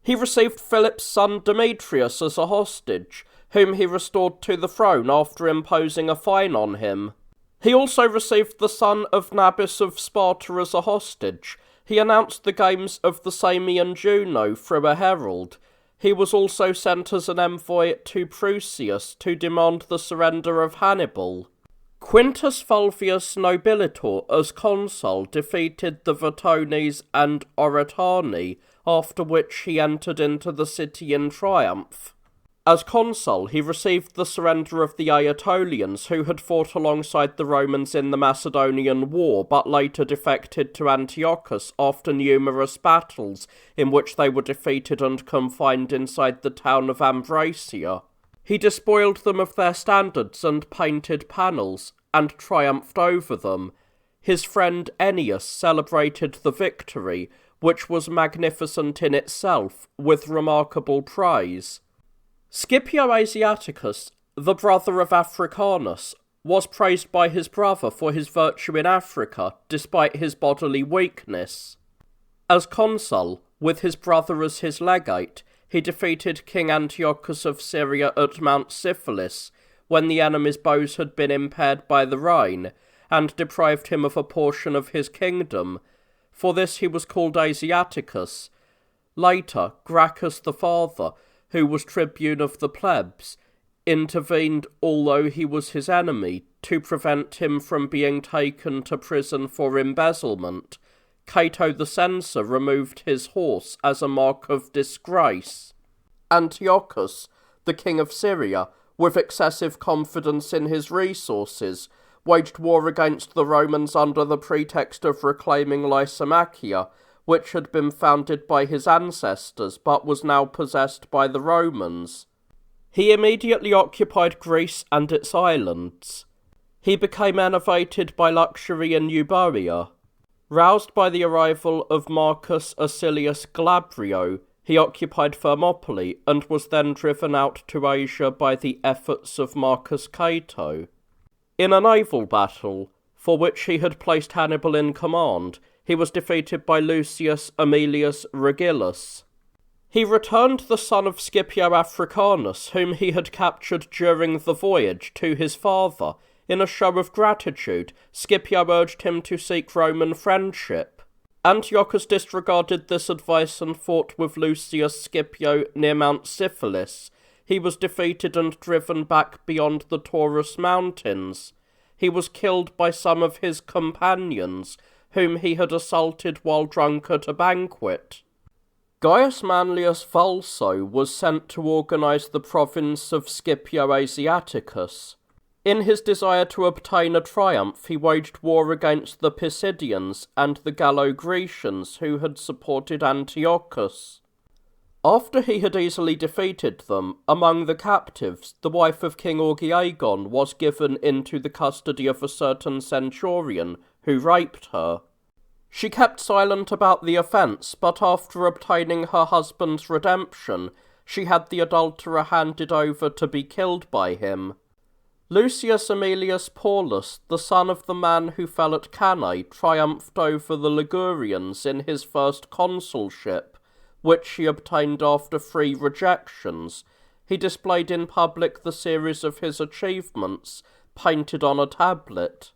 He received Philip's son Demetrius as a hostage, whom he restored to the throne after imposing a fine on him. He also received the son of Nabis of Sparta as a hostage. He announced the games of the Samian Juno through a herald. He was also sent as an envoy to Prusias to demand the surrender of Hannibal. Quintus Fulvius Nobilitor, as consul, defeated the Vetones and Oretani, after which he entered into the city in triumph. As consul, he received the surrender of the Aetolians, who had fought alongside the Romans in the Macedonian War, but later defected to Antiochus after numerous battles, in which they were defeated and confined inside the town of Ambracia. He despoiled them of their standards and painted panels, and triumphed over them. His friend Ennius celebrated the victory, which was magnificent in itself, with remarkable praise. Scipio Asiaticus, the brother of Africanus, was praised by his brother for his virtue in Africa, despite his bodily weakness. As consul, with his brother as his legate, he defeated King Antiochus of Syria at Mount Syphilis, when the enemy's bows had been impaired by the Rhine, and deprived him of a portion of his kingdom. For this he was called Asiaticus. Later, Gracchus the father, who was tribune of the plebs, intervened, although he was his enemy, to prevent him from being taken to prison for embezzlement. Cato the censor removed his horse as a mark of disgrace. Antiochus, the king of Syria, with excessive confidence in his resources, waged war against the Romans under the pretext of reclaiming Lysimachia, which had been founded by his ancestors but was now possessed by the Romans. He immediately occupied Greece and its islands. He became enervated by luxury in Euboea. Roused by the arrival of Marcus Acilius Glabrio, he occupied Thermopylae and was then driven out to Asia by the efforts of Marcus Cato. In a naval battle, for which he had placed Hannibal in command, he was defeated by Lucius Aemilius Regillus. He returned the son of Scipio Africanus, whom he had captured during the voyage, to his father. In a show of gratitude, Scipio urged him to seek Roman friendship. Antiochus disregarded this advice and fought with Lucius Scipio near Mount Syphilis. He was defeated and driven back beyond the Taurus Mountains. He was killed by some of his companions, whom he had assaulted while drunk at a banquet. Gaius Manlius Vulso was sent to organise the province of Scipio Asiaticus. In his desire to obtain a triumph, he waged war against the Pisidians and the Gallo-Grecians who had supported Antiochus. After he had easily defeated them, among the captives, the wife of King Orgiagon was given into the custody of a certain centurion, who raped her. She kept silent about the offence, but after obtaining her husband's redemption, she had the adulterer handed over to be killed by him. Lucius Aemilius Paulus, the son of the man who fell at Cannae, triumphed over the Ligurians in his first consulship, which he obtained after 3 rejections. He displayed in public the series of his achievements, painted on a tablet.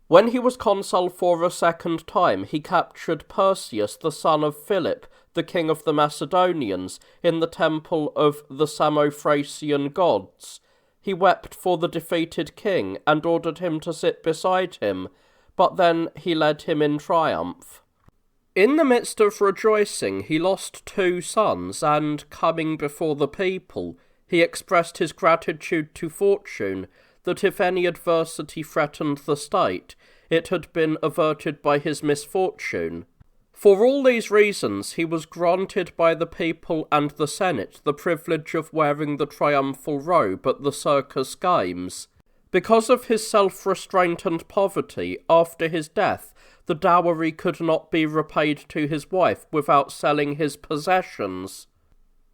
When he was consul for a second time, he captured Perseus, the son of Philip, the king of the Macedonians, in the temple of the Samothracian gods. He wept for the defeated king, and ordered him to sit beside him, but then he led him in triumph. In the midst of rejoicing, he lost 2 sons, and, coming before the people, he expressed his gratitude to fortune, that if any adversity threatened the state, it had been averted by his misfortune. For all these reasons, he was granted by the people and the Senate the privilege of wearing the triumphal robe at the circus games. Because of his self-restraint and poverty, after his death, the dowry could not be repaid to his wife without selling his possessions.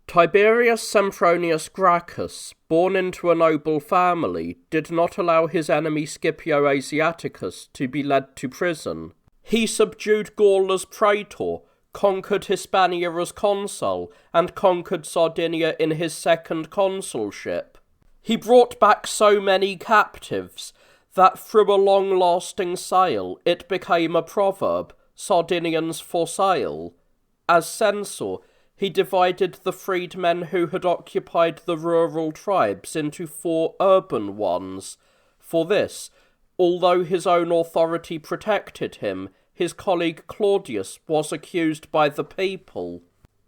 Tiberius Sempronius Gracchus, born into a noble family, did not allow his enemy Scipio Asiaticus to be led to prison. He subdued Gaul as praetor, conquered Hispania as consul, and conquered Sardinia in his second consulship. He brought back so many captives that through a long-lasting sale it became a proverb, Sardinians for sale. As censor, He divided the freedmen who had occupied the rural tribes into 4 urban ones. For this, although his own authority protected him, his colleague Claudius was accused by the people.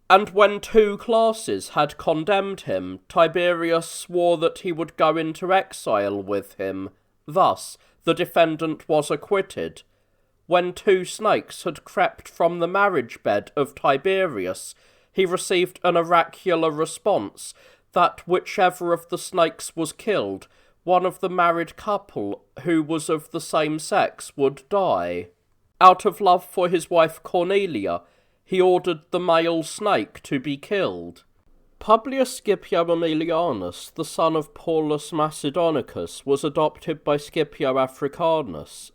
And when 2 classes had condemned him, Tiberius swore that he would go into exile with him. Thus, the defendant was acquitted. When 2 snakes had crept from the marriage bed of Tiberius, he received an oracular response that whichever of the snakes was killed, one of the married couple who was of the same sex would die. Out of love for his wife Cornelia, he ordered the male snake to be killed. Publius Scipio Aemilianus, the son of Paulus Macedonicus, was adopted by Scipio Africanus.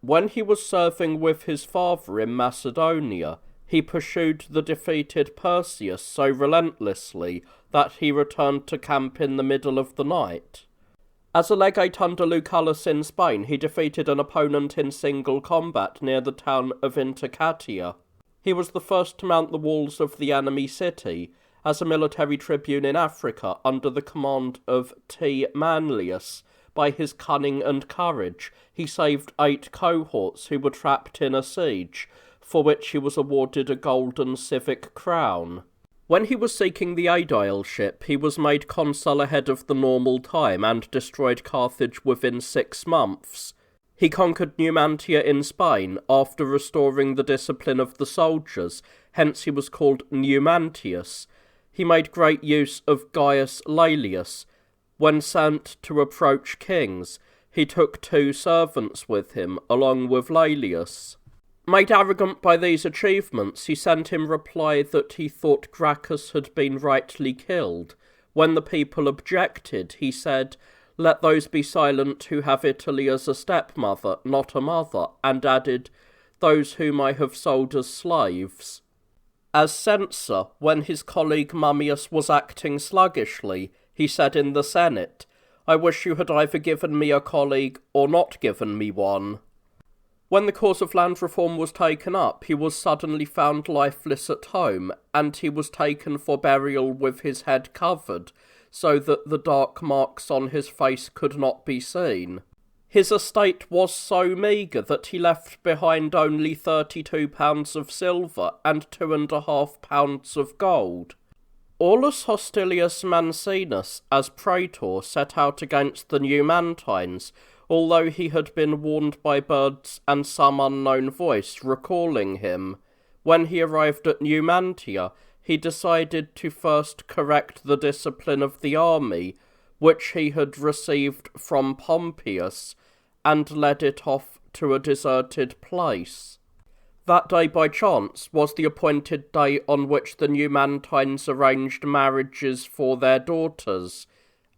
When he was serving with his father in Macedonia, he pursued the defeated Perseus so relentlessly that he returned to camp in the middle of the night. As a legate under Lucullus in Spain, he defeated an opponent in single combat near the town of Intercatia. He was the first to mount the walls of the enemy city. As a military tribune in Africa under the command of T. Manlius, by his cunning and courage, he saved 8 cohorts who were trapped in a siege, for which he was awarded a golden civic crown. When he was seeking the aedileship, he was made consul ahead of the normal time and destroyed Carthage within 6 months. He conquered Numantia in Spain after restoring the discipline of the soldiers, hence he was called Numantius. He made great use of Gaius Laelius. When sent to approach kings, he took 2 servants with him, along with Laelius. Made arrogant by these achievements, he sent in reply that he thought Gracchus had been rightly killed. When the people objected, he said, "Let those be silent who have Italy as a stepmother, not a mother," and added, "those whom I have sold as slaves." As censor, when his colleague Mummius was acting sluggishly, he said in the Senate, "I wish you had either given me a colleague or not given me one." When the cause of land reform was taken up, he was suddenly found lifeless at home, and he was taken for burial with his head covered, so that the dark marks on his face could not be seen. His estate was so meagre that he left behind only 32 pounds of silver and 2.5 pounds of gold. Aulus Hostilius Mancinus, as praetor, set out against the Numantines, although he had been warned by birds and some unknown voice recalling him. When he arrived at Numantia, he decided to first correct the discipline of the army, which he had received from Pompeius, and led it off to a deserted place. That day, by chance, was the appointed day on which the Numantines arranged marriages for their daughters,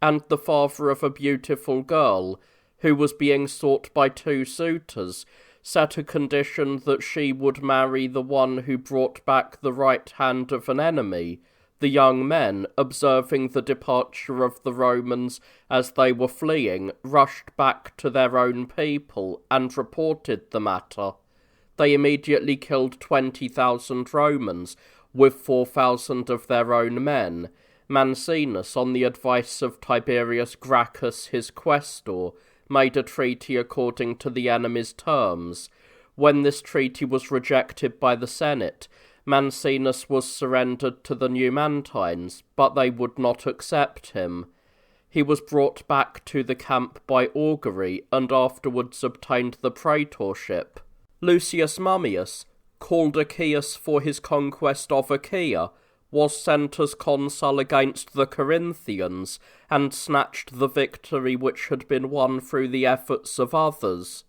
and the father of a beautiful girl, who was being sought by 2 suitors, set a condition that she would marry the one who brought back the right hand of an enemy. The young men, observing the departure of the Romans as they were fleeing, rushed back to their own people and reported the matter. They immediately killed 20,000 Romans, with 4,000 of their own men. Mancinus, on the advice of Tiberius Gracchus, his questor, made a treaty according to the enemy's terms. When this treaty was rejected by the Senate, Mancinus was surrendered to the Numantines, but they would not accept him. He was brought back to the camp by augury, and afterwards obtained the praetorship. Lucius Mummius, called Achaeus for his conquest of Achaea, was sent as consul against the Corinthians, and snatched the victory which had been won through the efforts of others.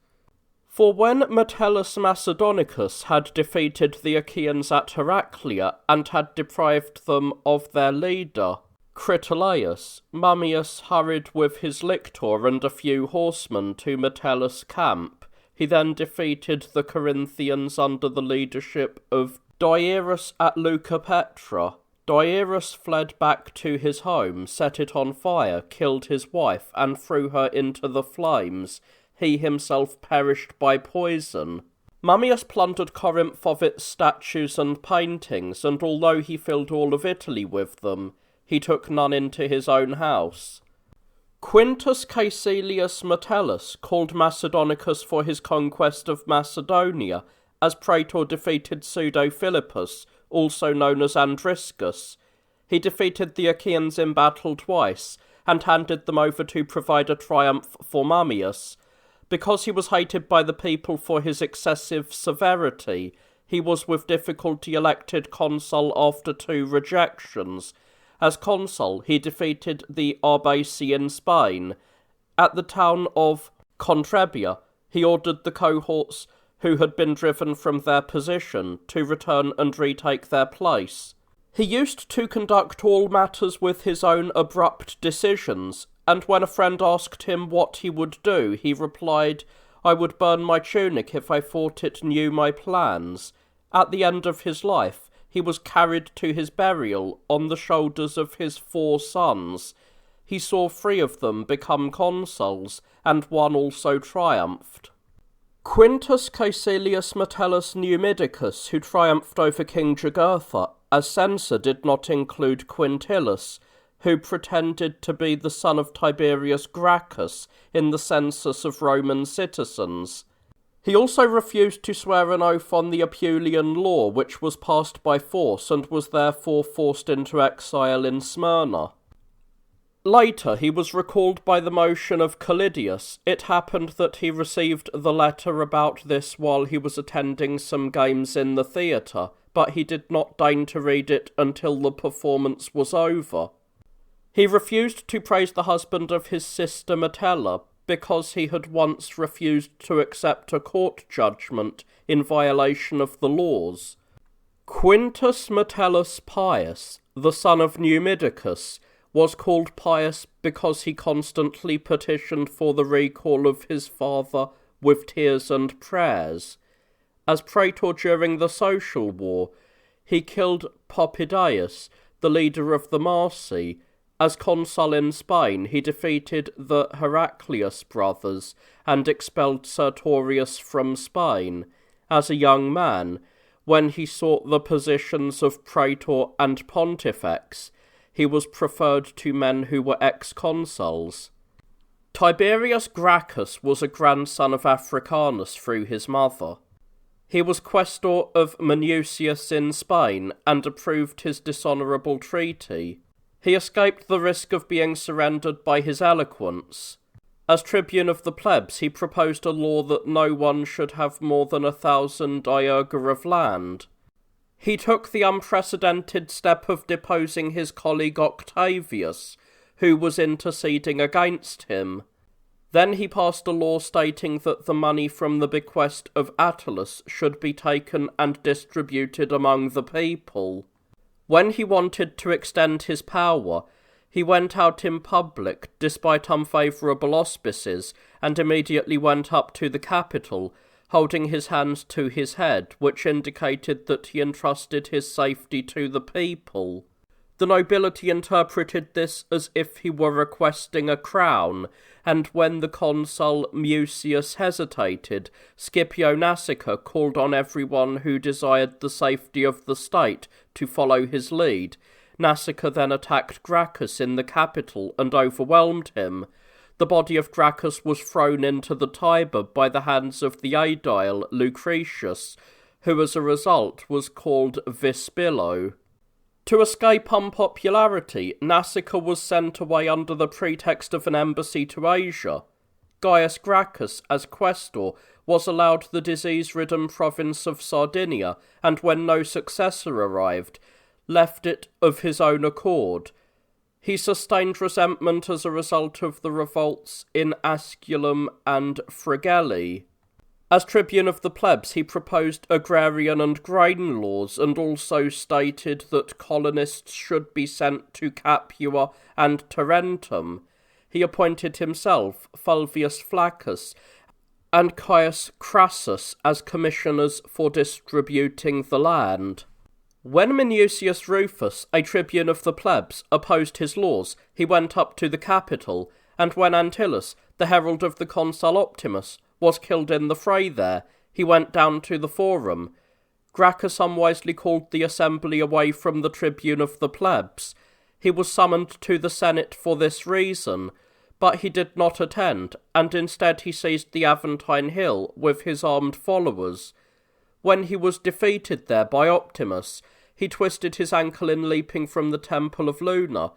For when Metellus Macedonicus had defeated the Achaeans at Heraclea, and had deprived them of their leader, Critolaus, Mummius hurried with his lictor and a few horsemen to Metellus' camp. He then defeated the Corinthians under the leadership of Diarus at Leucopetra. Diarus fled back to his home, set it on fire, killed his wife, and threw her into the flames. He himself perished by poison. Mummius plundered Corinth of its statues and paintings, and although he filled all of Italy with them, he took none into his own house. Quintus Caecilius Metellus called Macedonicus for his conquest of Macedonia, as Praetor defeated Pseudo-Philippus, also known as Andriscus. He defeated the Achaeans in battle twice, and handed them over to provide a triumph for Mummius. Because he was hated by the people for his excessive severity, he was with difficulty elected consul after 2 rejections. As consul, he defeated the Arbasi in Spain. At the town of Contrebia, he ordered the cohorts who had been driven from their position to return and retake their place. He used to conduct all matters with his own abrupt decisions, and when a friend asked him what he would do, he replied, "I would burn my tunic if I thought it knew my plans." At the end of his life, he was carried to his burial on the shoulders of his 4 sons. He saw 3 of them become consuls, and 1 also triumphed. Quintus Caecilius Metellus Numidicus, who triumphed over King Jugurtha, as censor did not include Quintillus, who pretended to be the son of Tiberius Gracchus in the census of Roman citizens. He also refused to swear an oath on the Apulian law, which was passed by force and was therefore forced into exile in Smyrna. Later, he was recalled by the motion of Callidius. It happened that he received the letter about this while he was attending some games in the theatre, but he did not deign to read it until the performance was over. He refused to praise the husband of his sister Metella, because he had once refused to accept a court judgment in violation of the laws. Quintus Metellus Pius, the son of Numidicus, was called pious because he constantly petitioned for the recall of his father with tears and prayers. As praetor during the Social War, he killed Poppidius, the leader of the Marsi. As consul in Spain, he defeated the Heraclius brothers and expelled Sertorius from Spain. As a young man, when he sought the positions of praetor and pontifex, he was preferred to men who were ex-consuls. Tiberius Gracchus was a grandson of Africanus through his mother. He was questor of Minucius in Spain and approved his dishonourable treaty. He escaped the risk of being surrendered by his eloquence. As tribune of the plebs, he proposed a law that no one should have more than 1,000 iurga of land. He took the unprecedented step of deposing his colleague Octavius, who was interceding against him. Then he passed a law stating that the money from the bequest of Attalus should be taken and distributed among the people. When he wanted to extend his power, he went out in public, despite unfavourable auspices, and immediately went up to the Capitol, holding his hands to his head, which indicated that he entrusted his safety to the people. The nobility interpreted this as if he were requesting a crown, and when the consul Mucius hesitated, Scipio Nasica called on everyone who desired the safety of the state to follow his lead. Nasica then attacked Gracchus in the capital and overwhelmed him. The body of Gracchus was thrown into the Tiber by the hands of the aedile Lucretius, who as a result was called Vispillo. To escape unpopularity, Nasica was sent away under the pretext of an embassy to Asia. Gaius Gracchus, as questor, was allowed the disease-ridden province of Sardinia, and when no successor arrived, left it of his own accord. He sustained resentment as a result of the revolts in Asculum and Fregellae. As tribune of the plebs, he proposed agrarian and grain laws, and also stated that colonists should be sent to Capua and Tarentum. He appointed himself, Fulvius Flaccus, and Caius Crassus as commissioners for distributing the land. When Minucius Rufus, a tribune of the plebs, opposed his laws, he went up to the Capitol, and when Antyllus, the herald of the consul Optimus, was killed in the fray there, he went down to the forum. Gracchus unwisely called the assembly away from the tribune of the plebs. He was summoned to the Senate for this reason, but he did not attend, and instead he seized the Aventine Hill with his armed followers. When he was defeated there by Optimus, he twisted his ankle in leaping from the Temple of Luna,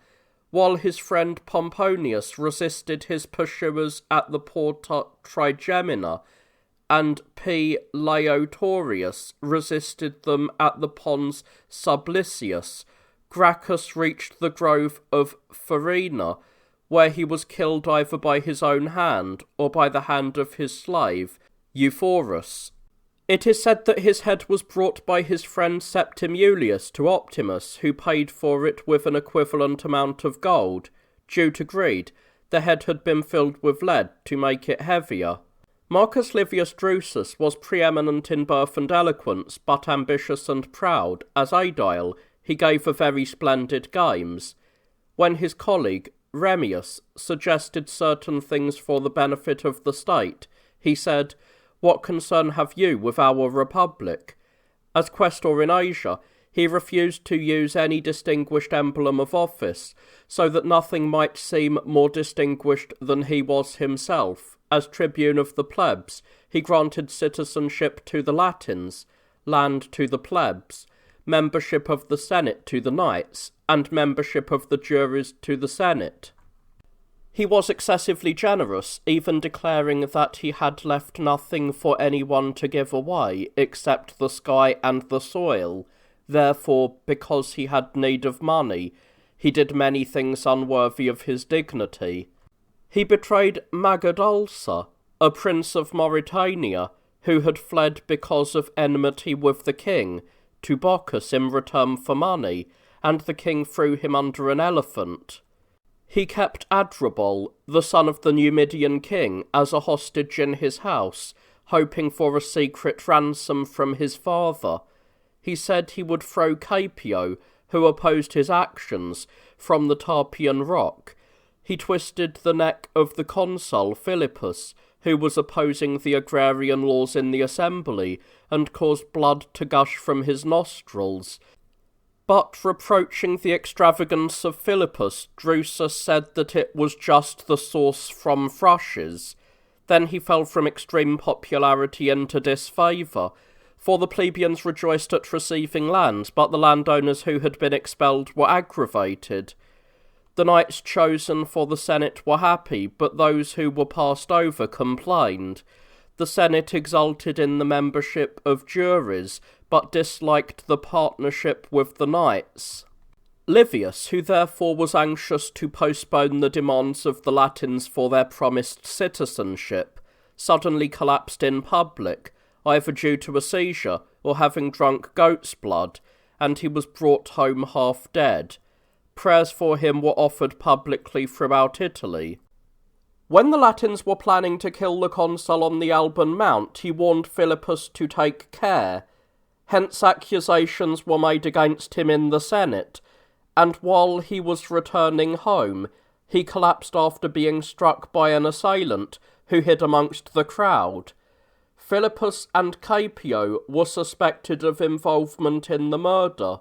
while his friend Pomponius resisted his pursuers at the Porta Trigemina, and P. Laetorius resisted them at the Pons Sublicius. Gracchus reached the grove of Farina, where he was killed either by his own hand or by the hand of his slave, Euphorus. It is said that his head was brought by his friend Septimius to Optimus, who paid for it with an equivalent amount of gold. Due to greed, the head had been filled with lead to make it heavier. Marcus Livius Drusus was preeminent in birth and eloquence, but ambitious and proud. As aedile, he gave a very splendid games. When his colleague, Remius, suggested certain things for the benefit of the state, he said, "What concern have you with our republic?" As questor in Asia, he refused to use any distinguished emblem of office, so that nothing might seem more distinguished than he was himself. As tribune of the plebs, he granted citizenship to the Latins, land to the plebs, membership of the Senate to the knights, and membership of the juries to the Senate. He was excessively generous, even declaring that he had left nothing for anyone to give away except the sky and the soil. Therefore, because he had need of money, he did many things unworthy of his dignity. He betrayed Magadalsa, a prince of Mauritania, who had fled because of enmity with the king, to Bocchus in return for money, and the king threw him under an elephant. He kept Adrabal, the son of the Numidian king, as a hostage in his house, hoping for a secret ransom from his father. He said he would throw Caepio, who opposed his actions, from the Tarpeian rock. He twisted the neck of the consul Philippus, who was opposing the agrarian laws in the assembly, and caused blood to gush from his nostrils. But reproaching the extravagance of Philippus, Drusus said that it was just the sauce from thrushes. Then he fell from extreme popularity into disfavour, for the plebeians rejoiced at receiving lands, but the landowners who had been expelled were aggravated. The knights chosen for the Senate were happy, but those who were passed over complained. The Senate exulted in the membership of juries, but disliked the partnership with the knights. Livius, who therefore was anxious to postpone the demands of the Latins for their promised citizenship, suddenly collapsed in public, either due to a seizure or having drunk goat's blood, and he was brought home half dead. Prayers for him were offered publicly throughout Italy. When the Latins were planning to kill the consul on the Alban Mount, he warned Philippus to take care. Hence accusations were made against him in the Senate, and while he was returning home, he collapsed after being struck by an assailant who hid amongst the crowd. Philippus and Caepio were suspected of involvement in the murder.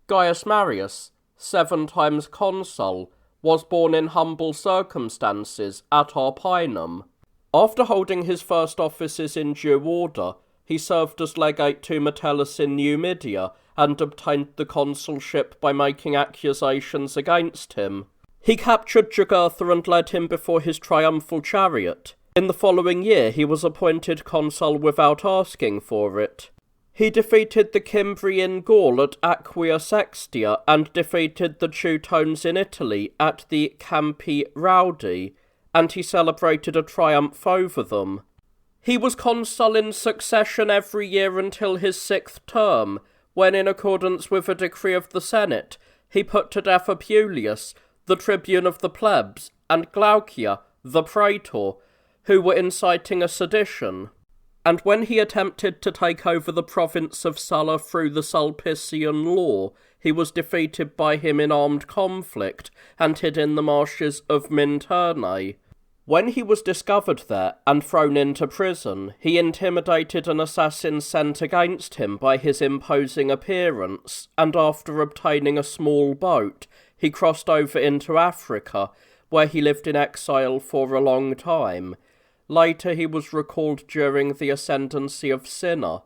Gaius Marius, 7 times consul, was born in humble circumstances at Arpinum. After holding his first offices in due order, he served as legate to Metellus in Numidia, and obtained the consulship by making accusations against him. He captured Jugurtha and led him before his triumphal chariot. In the following year he was appointed consul without asking for it. He defeated the Cimbri in Gaul at Aquia Sextia, and defeated the Teutones in Italy at the Campi Raudi, and he celebrated a triumph over them. He was consul in succession every year until his 6th term, when, in accordance with a decree of the Senate, he put to death Apuleius, the tribune of the plebs, and Glaucia, the praetor, who were inciting a sedition. And when he attempted to take over the province of Sulla through the Sulpician law, he was defeated by him in armed conflict, and hid in the marshes of Minturnae. When he was discovered there and thrown into prison, he intimidated an assassin sent against him by his imposing appearance, and after obtaining a small boat, he crossed over into Africa, where he lived in exile for a long time. Later he was recalled during the ascendancy of Cinna.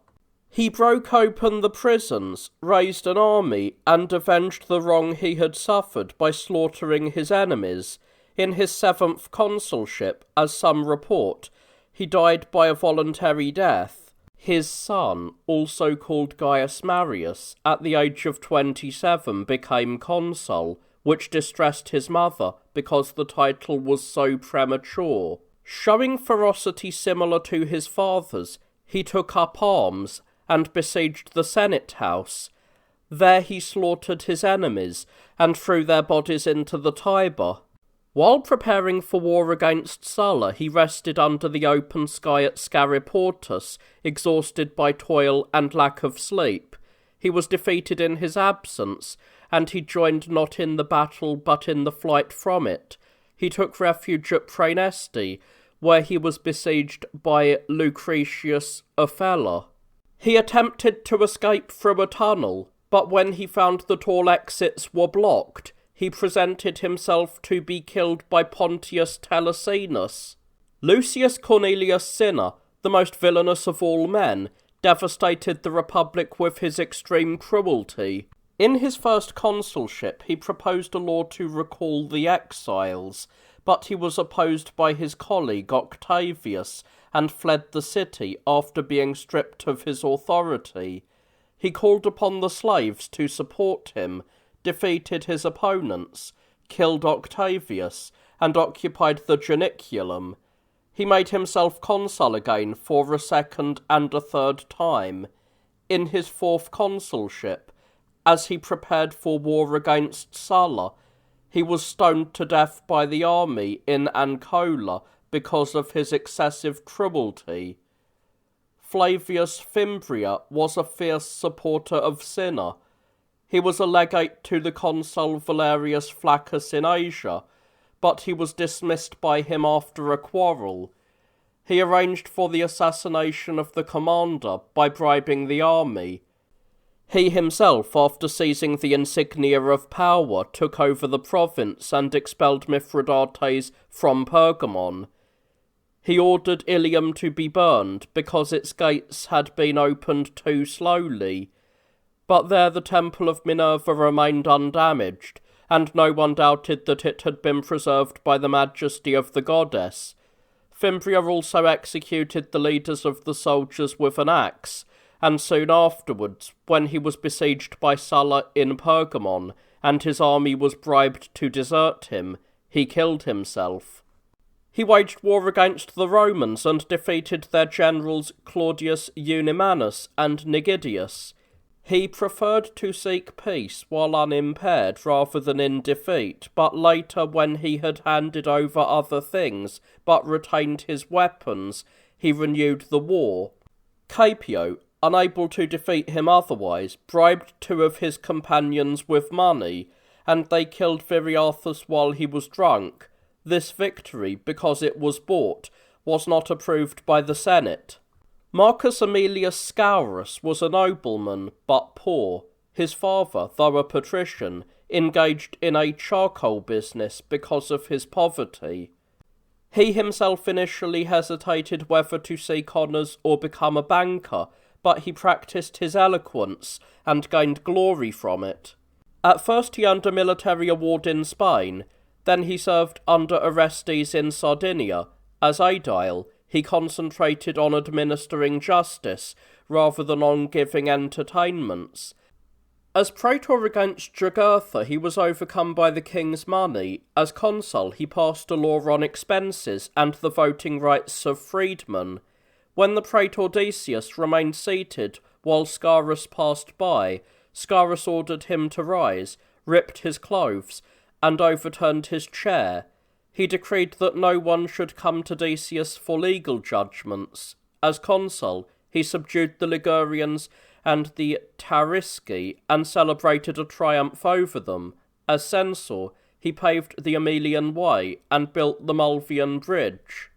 He broke open the prisons, raised an army, and avenged the wrong he had suffered by slaughtering his enemies. In his 7th consulship, as some report, he died by a voluntary death. His son, also called Gaius Marius, at the age of 27 became consul, which distressed his mother because the title was so premature. Showing ferocity similar to his father's, he took up arms and besieged the Senate house. There he slaughtered his enemies and threw their bodies into the Tiber. While preparing for war against Sulla, he rested under the open sky at Scariportus, exhausted by toil and lack of sleep. He was defeated in his absence, and he joined not in the battle but in the flight from it. He took refuge at Praeneste, where he was besieged by Lucretius Ofella. He attempted to escape through a tunnel, but when he found that all exits were blocked, he presented himself to be killed by Pontius Telesinus. Lucius Cornelius Cinna, the most villainous of all men, devastated the Republic with his extreme cruelty. In his first consulship, he proposed a law to recall the exiles, but he was opposed by his colleague Octavius and fled the city after being stripped of his authority. He called upon the slaves to support him, defeated his opponents, killed Octavius, and occupied the Janiculum. He made himself consul again for a second and a third time. In his 4th consulship, as he prepared for war against Sulla, he was stoned to death by the army in Ancola because of his excessive cruelty. Flavius Fimbria was a fierce supporter of Cinna. He was a legate to the consul Valerius Flaccus in Asia, but he was dismissed by him after a quarrel. He arranged for the assassination of the commander by bribing the army. He himself, after seizing the insignia of power, took over the province and expelled Mithridates from Pergamon. He ordered Ilium to be burned because its gates had been opened too slowly. But there the temple of Minerva remained undamaged, and no one doubted that it had been preserved by the majesty of the goddess. Fimbria also executed the leaders of the soldiers with an axe, and soon afterwards, when he was besieged by Sulla in Pergamon, and his army was bribed to desert him, he killed himself. He waged war against the Romans and defeated their generals Claudius Unimanus and Nigidius. He preferred to seek peace while unimpaired rather than in defeat, but later, when he had handed over other things but retained his weapons, he renewed the war. Caepio, unable to defeat him otherwise, bribed 2 of his companions with money, and they killed Viriathus while he was drunk. This victory, because it was bought, was not approved by the Senate. Marcus Aemilius Scaurus was a nobleman, but poor. His father, though a patrician, engaged in a charcoal business because of his poverty. He himself initially hesitated whether to seek honours or become a banker, but he practised his eloquence and gained glory from it. At first he earned a military award in Spain, then he served under Orestes in Sardinia. As aedile, he concentrated on administering justice rather than on giving entertainments. As praetor against Jugurtha, he was overcome by the king's money. As consul, he passed a law on expenses and the voting rights of freedmen. When the praetor Decius remained seated while Scaurus passed by, Scaurus ordered him to rise, ripped his clothes, and overturned his chair. He decreed that no one should come to Decius for legal judgments. As consul, he subdued the Ligurians and the Tarisci and celebrated a triumph over them. As censor, he paved the Aemilian Way and built the Mulvian Bridge.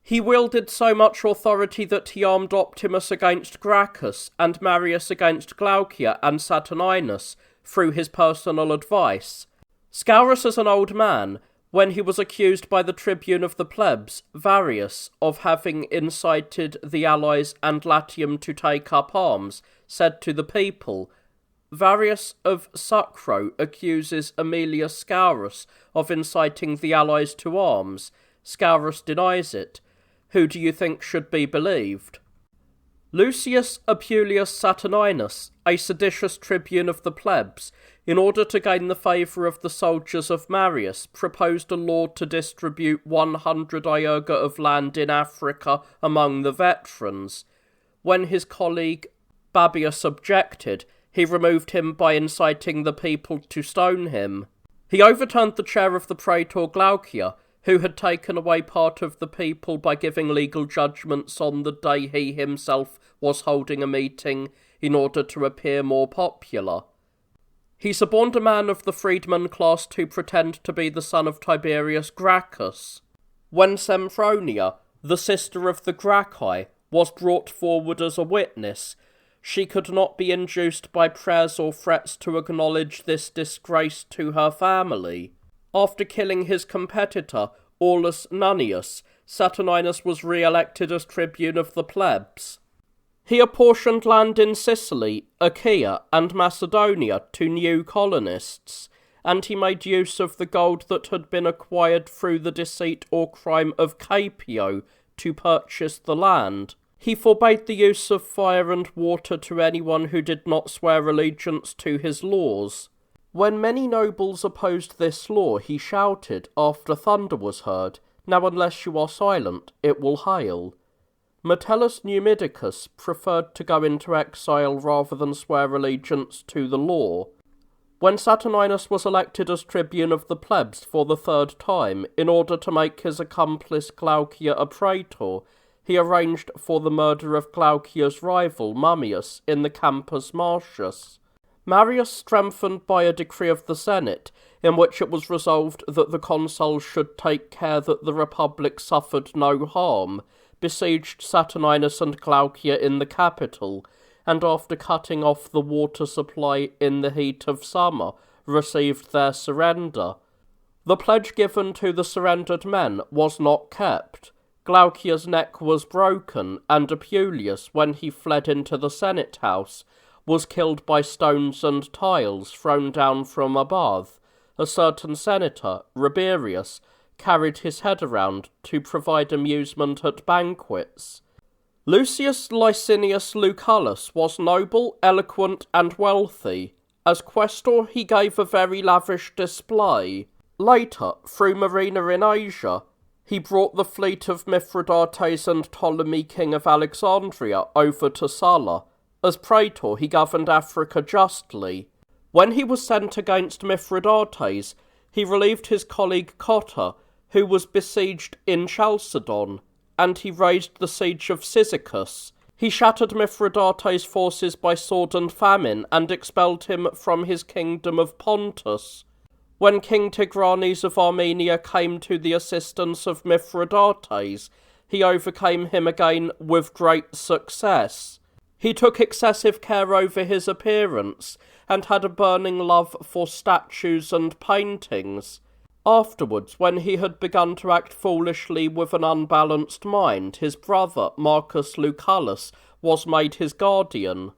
He wielded so much authority that he armed Optimus against Gracchus and Marius against Glaucia and Saturninus through his personal advice. Scaurus as an old man, when he was accused by the tribune of the plebs, Varius, of having incited the allies and Latium to take up arms, said to the people, Varius of Sucro accuses Aemilius Scaurus of inciting the allies to arms. Scaurus denies it. Who do you think should be believed? Lucius Apuleius Saturninus, a seditious tribune of the plebs, in order to gain the favour of the soldiers of Marius, proposed a law to distribute 100 iurga of land in Africa among the veterans. When his colleague Babius objected, he removed him by inciting the people to stone him. He overturned the chair of the praetor Glaucia, who had taken away part of the people by giving legal judgments on the day he himself was holding a meeting in order to appear more popular. He suborned a man of the freedman class to pretend to be the son of Tiberius Gracchus. When Sempronia, the sister of the Gracchi, was brought forward as a witness, she could not be induced by prayers or threats to acknowledge this disgrace to her family. After killing his competitor, Aulus Nunnius, Saturninus was re-elected as tribune of the plebs. He apportioned land in Sicily, Achaea, and Macedonia to new colonists, and he made use of the gold that had been acquired through the deceit or crime of Capio to purchase the land. He forbade the use of fire and water to anyone who did not swear allegiance to his laws. When many nobles opposed this law, he shouted, after thunder was heard, Now unless you are silent, it will hail. Metellus Numidicus preferred to go into exile rather than swear allegiance to the law. When Saturninus was elected as tribune of the plebs for the third time, in order to make his accomplice Glaucia a praetor, he arranged for the murder of Glaucia's rival, Mummius, in the Campus Martius. Marius strengthened by a decree of the Senate, in which it was resolved that the consuls should take care that the Republic suffered no harm, besieged Saturninus and Glaucia in the capital, and after cutting off the water supply in the heat of summer, received their surrender. The pledge given to the surrendered men was not kept. Glaucia's neck was broken, and Apuleius, when he fled into the Senate house, was killed by stones and tiles thrown down from above. A certain senator, Rabirius, carried his head around to provide amusement at banquets. Lucius Licinius Lucullus was noble, eloquent, and wealthy. As quaestor he gave a very lavish display. Later, through Marina in Asia, he brought the fleet of Mithridates and Ptolemy king of Alexandria over to Sulla. As praetor he governed Africa justly. When he was sent against Mithridates, he relieved his colleague Cotta, who was besieged in Chalcedon, and he raised the siege of Cyzicus. He shattered Mithridates' forces by sword and famine, and expelled him from his kingdom of Pontus. When King Tigranes of Armenia came to the assistance of Mithridates, he overcame him again with great success. He took excessive care over his appearance, and had a burning love for statues and paintings. Afterwards, when he had begun to act foolishly with an unbalanced mind, his brother, Marcus Lucullus, was made his guardian.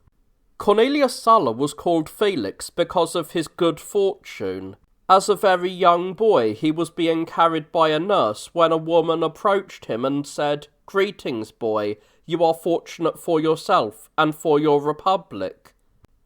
Cornelius Sulla was called Felix because of his good fortune. As a very young boy, he was being carried by a nurse when a woman approached him and said, "Greetings, boy. You are fortunate for yourself and for your republic."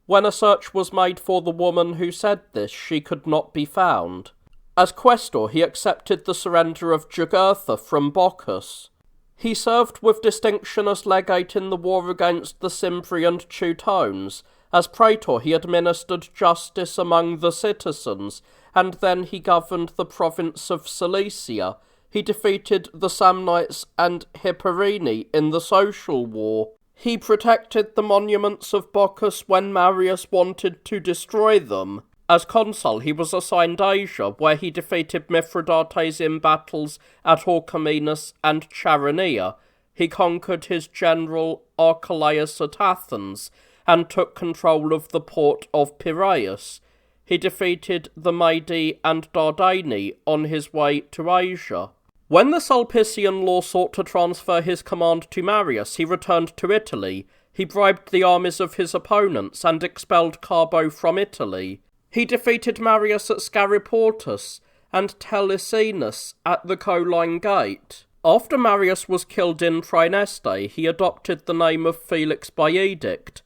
When a search was made for the woman who said this, she could not be found. As quaestor, he accepted the surrender of Jugurtha from Bocchus. He served with distinction as legate in the war against the Cimbri and Teutones. As praetor, he administered justice among the citizens, and then he governed the province of Cilicia. He defeated the Samnites and Hipperini in the social war. He protected the monuments of Bocchus when Marius wanted to destroy them. As consul, he was assigned Asia, where he defeated Mithridates in battles at Orchomenus and Chaeronea. He conquered his general Archelaus at Athens, and took control of the port of Piraeus. He defeated the Mede and Dardani on his way to Asia. When the Sulpician law sought to transfer his command to Marius, he returned to Italy. He bribed the armies of his opponents and expelled Carbo from Italy. He defeated Marius at Scariportus and Telesinus at the Colline Gate. After Marius was killed in Praeneste, he adopted the name of Felix by edict.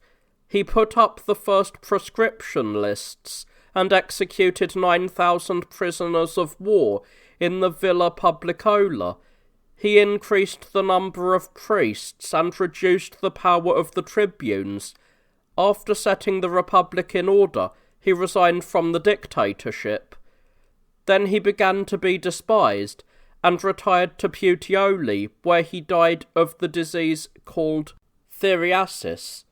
He put up the first proscription lists and executed 9,000 prisoners of war in the Villa Publicola. He increased the number of priests and reduced the power of the tribunes. After setting the republic in order, he resigned from the dictatorship. Then he began to be despised, and retired to Puteoli, where he died of the disease called Theriasis.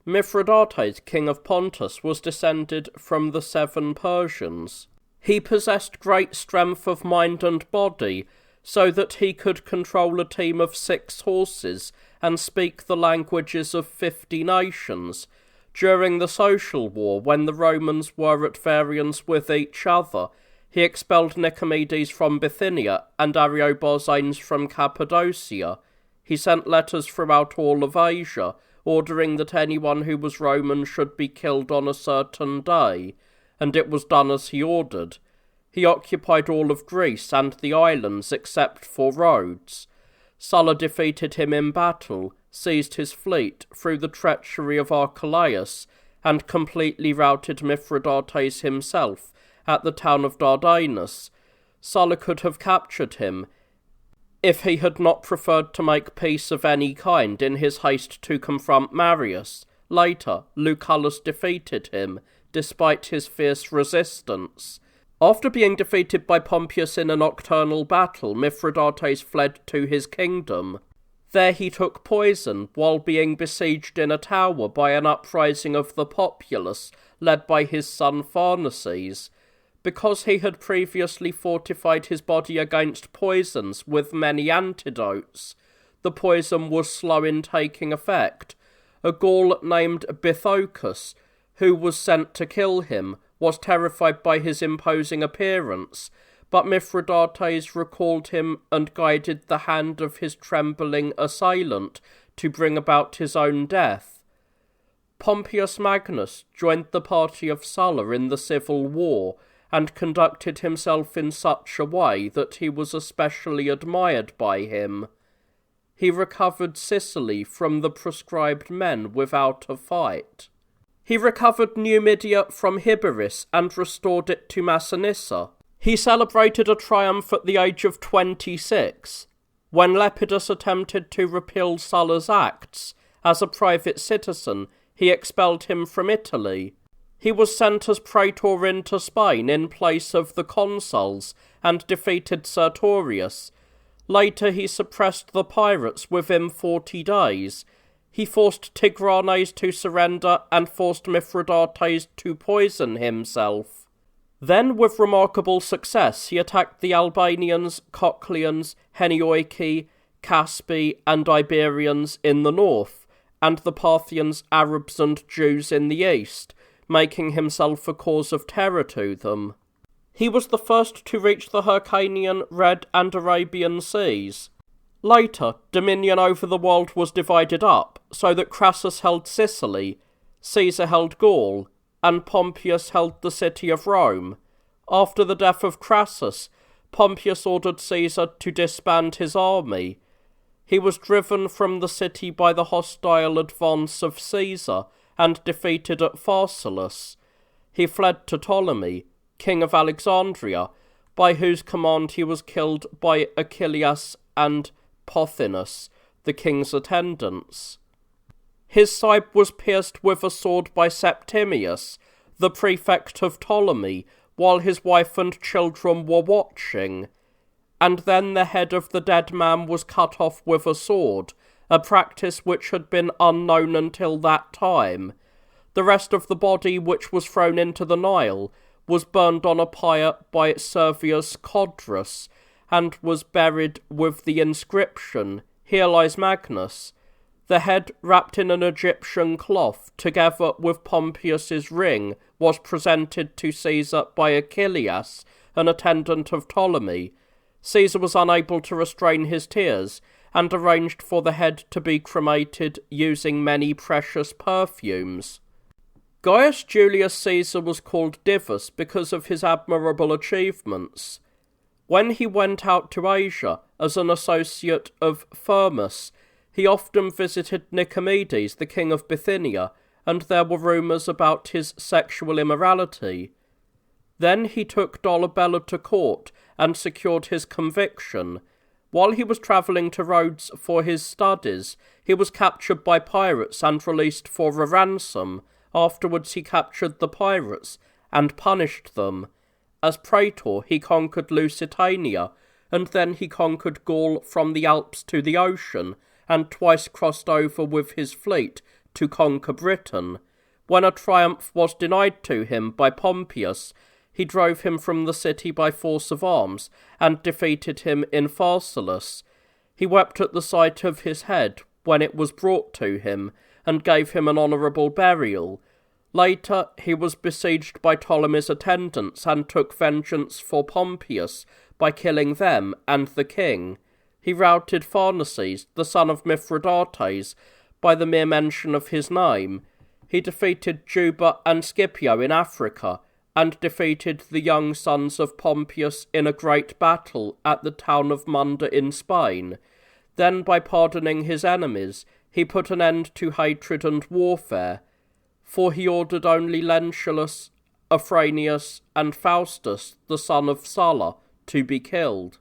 Mithridates, king of Pontus, was descended from the 7 Persians. He possessed great strength of mind and body, so that he could control a team of 6 horses and speak the languages of 50 nations. During the Social War, when the Romans were at variance with each other, he expelled Nicomedes from Bithynia and Ariobarzanes from Cappadocia. He sent letters throughout all of Asia, ordering that anyone who was Roman should be killed on a certain day, and it was done as he ordered. He occupied all of Greece and the islands except for Rhodes. Sulla defeated him in battle, seized his fleet through the treachery of Archelaus, and completely routed Mithridates himself at the town of Dardanus. Sulla could have captured him if he had not preferred to make peace of any kind in his haste to confront Marius. Later, Lucullus defeated him, despite his fierce resistance. After being defeated by Pompeius in a nocturnal battle, Mithridates fled to his kingdom. There he took poison while being besieged in a tower by an uprising of the populace led by his son Pharnaces. Because he had previously fortified his body against poisons with many antidotes, the poison was slow in taking effect. A Gaul named Bithochus, who was sent to kill him, was terrified by his imposing appearance, but Mithridates recalled him and guided the hand of his trembling assailant to bring about his own death. Pompeius Magnus joined the party of Sulla in the civil war, and conducted himself in such a way that he was especially admired by him. He recovered Sicily from the proscribed men without a fight. He recovered Numidia from Hyberis and restored it to Massinissa. He celebrated a triumph at the age of 26, when Lepidus attempted to repeal Sulla's acts. As a private citizen, he expelled him from Italy. He was sent as praetor into Spain in place of the consuls and defeated Sertorius. Later he suppressed the pirates within 40 days. He forced Tigranes to surrender and forced Mithridates to poison himself. Then, with remarkable success, he attacked the Albanians, Cochleans, Henioiki, Caspi, and Iberians in the north, and the Parthians, Arabs, and Jews in the east, making himself a cause of terror to them. He was the first to reach the Hyrcanian, Red, and Arabian seas. Later, dominion over the world was divided up, so that Crassus held Sicily, Caesar held Gaul, and Pompeius held the city of Rome. After the death of Crassus, Pompeius ordered Caesar to disband his army. He was driven from the city by the hostile advance of Caesar, and defeated at Pharsalus. He fled to Ptolemy, king of Alexandria, by whose command he was killed by Achillas and Pothinus, the king's attendants. His side was pierced with a sword by Septimius, the prefect of Ptolemy, while his wife and children were watching. And then the head of the dead man was cut off with a sword, a practice which had been unknown until that time. The rest of the body, which was thrown into the Nile, was burned on a pyre by Servius Codrus, and was buried with the inscription, "Here lies Magnus." The head, wrapped in an Egyptian cloth, together with Pompeius's ring, was presented to Caesar by Achillas, an attendant of Ptolemy. Caesar was unable to restrain his tears, and arranged for the head to be cremated using many precious perfumes. Gaius Julius Caesar was called Divus because of his admirable achievements. When he went out to Asia as an associate of Firmus, he often visited Nicomedes, the king of Bithynia, and there were rumours about his sexual immorality. Then he took Dolabella to court and secured his conviction. While he was travelling to Rhodes for his studies, he was captured by pirates and released for a ransom. Afterwards he captured the pirates and punished them. As praetor he conquered Lusitania, and then he conquered Gaul from the Alps to the ocean, and twice crossed over with his fleet to conquer Britain. When a triumph was denied to him by Pompeius, he drove him from the city by force of arms, and defeated him in Pharsalus. He wept at the sight of his head when it was brought to him, and gave him an honourable burial. Later he was besieged by Ptolemy's attendants, and took vengeance for Pompeius by killing them and the king. He routed Pharnaces, the son of Mithridates, by the mere mention of his name. He defeated Juba and Scipio in Africa, and defeated the young sons of Pompeius in a great battle at the town of Munda in Spain. Then, by pardoning his enemies, he put an end to hatred and warfare, for he ordered only Lentulus, Afranius, and Faustus, the son of Sulla, to be killed.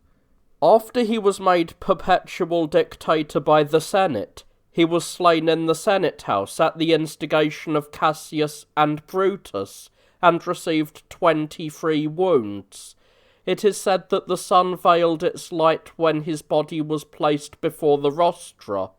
After he was made perpetual dictator by the Senate, he was slain in the Senate house at the instigation of Cassius and Brutus, and received 23 wounds. It is said that the sun veiled its light when his body was placed before the rostra.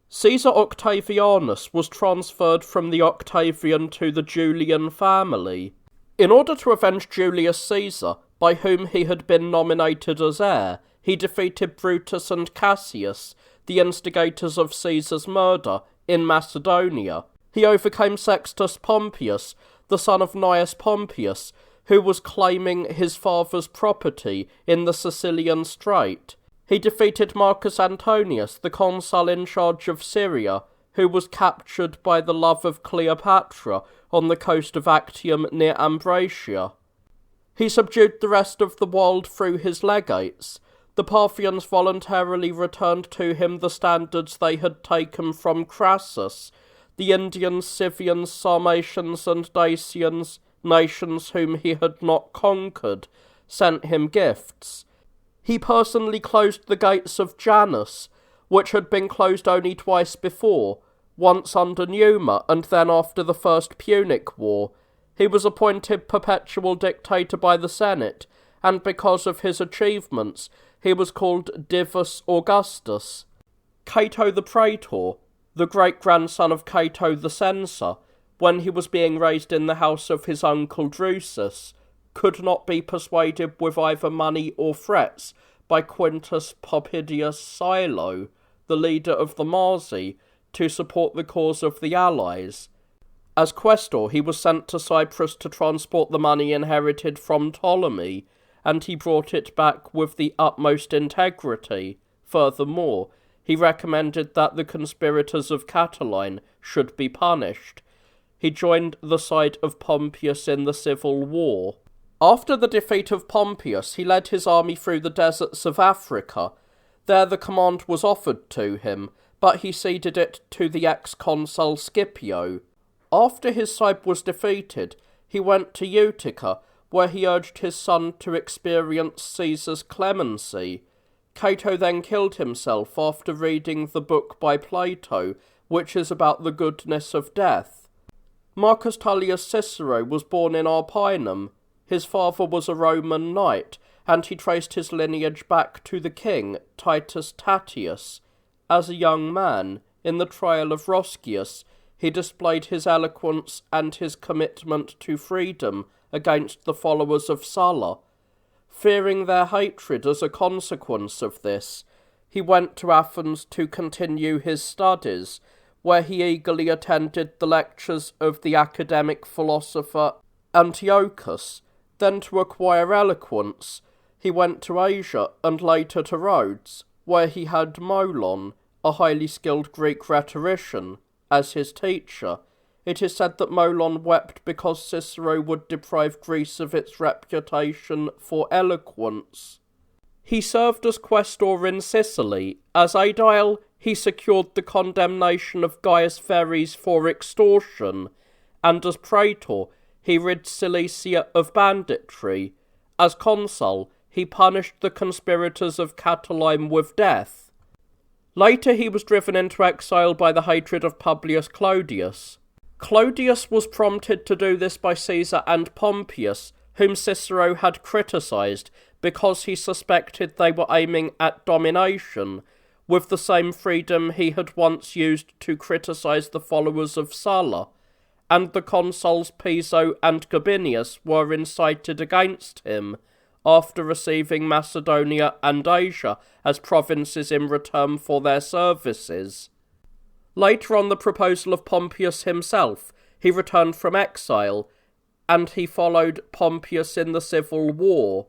Caesar Octavianus was transferred from the Octavian to the Julian family. In order to avenge Julius Caesar, by whom he had been nominated as heir, he defeated Brutus and Cassius, the instigators of Caesar's murder, in Macedonia. He overcame Sextus Pompeius, the son of Gnaeus Pompeius, who was claiming his father's property in the Sicilian Strait. He defeated Marcus Antonius, the consul in charge of Syria, who was captured by the love of Cleopatra on the coast of Actium near Ambracia. He subdued the rest of the world through his legates. The Parthians voluntarily returned to him the standards they had taken from Crassus. The Indians, Scythians, Sarmatians, and Dacians, nations whom he had not conquered, sent him gifts. He personally closed the gates of Janus, which had been closed only twice before, once under Numa and then after the First Punic War. He was appointed perpetual dictator by the Senate, and because of his achievements, he was called Divus Augustus. Cato the Praetor, the great-grandson of Cato the Censor, when he was being raised in the house of his uncle Drusus, could not be persuaded with either money or threats by Quintus Popidius Silo, the leader of the Marsi, to support the cause of the allies. As questor, he was sent to Cyprus to transport the money inherited from Ptolemy, and he brought it back with the utmost integrity. Furthermore, he recommended that the conspirators of Catiline should be punished. He joined the side of Pompeius in the civil war. After the defeat of Pompeius, he led his army through the deserts of Africa. There the command was offered to him, but he ceded it to the ex-consul Scipio. After his side was defeated, he went to Utica, where he urged his son to experience Caesar's clemency. Cato then killed himself after reading the book by Plato, which is about the goodness of death. Marcus Tullius Cicero was born in Arpinum. His father was a Roman knight, and he traced his lineage back to the king, Titus Tatius. As a young man, in the trial of Roscius, he displayed his eloquence and his commitment to freedom against the followers of Sulla. Fearing their hatred as a consequence of this, he went to Athens to continue his studies, where he eagerly attended the lectures of the academic philosopher Antiochus. Then, to acquire eloquence, he went to Asia and later to Rhodes, where he had Molon, a highly skilled Greek rhetorician, as his teacher. It is said that Molon wept because Cicero would deprive Greece of its reputation for eloquence. He served as quaestor in Sicily. As aedile, he secured the condemnation of Gaius Verres for extortion, and as praetor, he rid Cilicia of banditry. As consul, he punished the conspirators of Catiline with death. Later he was driven into exile by the hatred of Publius Clodius. Clodius was prompted to do this by Caesar and Pompeius, whom Cicero had criticised because he suspected they were aiming at domination, with the same freedom he had once used to criticise the followers of Sulla, and the consuls Piso and Gabinius were incited against him, after receiving Macedonia and Asia as provinces in return for their services. Later, on the proposal of Pompeius himself, he returned from exile, and he followed Pompeius in the civil war.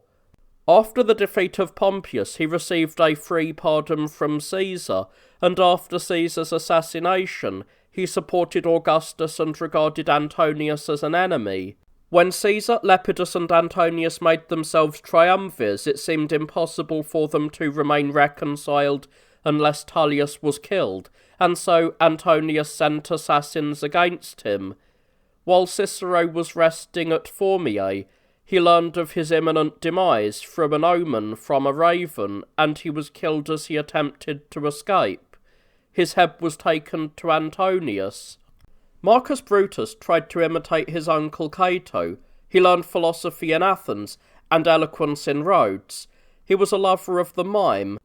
After the defeat of Pompeius, he received a free pardon from Caesar, and after Caesar's assassination, he supported Augustus and regarded Antonius as an enemy. When Caesar, Lepidus and Antonius made themselves triumvirs, it seemed impossible for them to remain reconciled unless Tullius was killed, and so Antonius sent assassins against him. While Cicero was resting at Formiae, he learned of his imminent demise from an omen from a raven, and he was killed as he attempted to escape. His head was taken to Antonius. Marcus Brutus tried to imitate his uncle Cato. He learned philosophy in Athens and eloquence in Rhodes. He was a lover of the mime,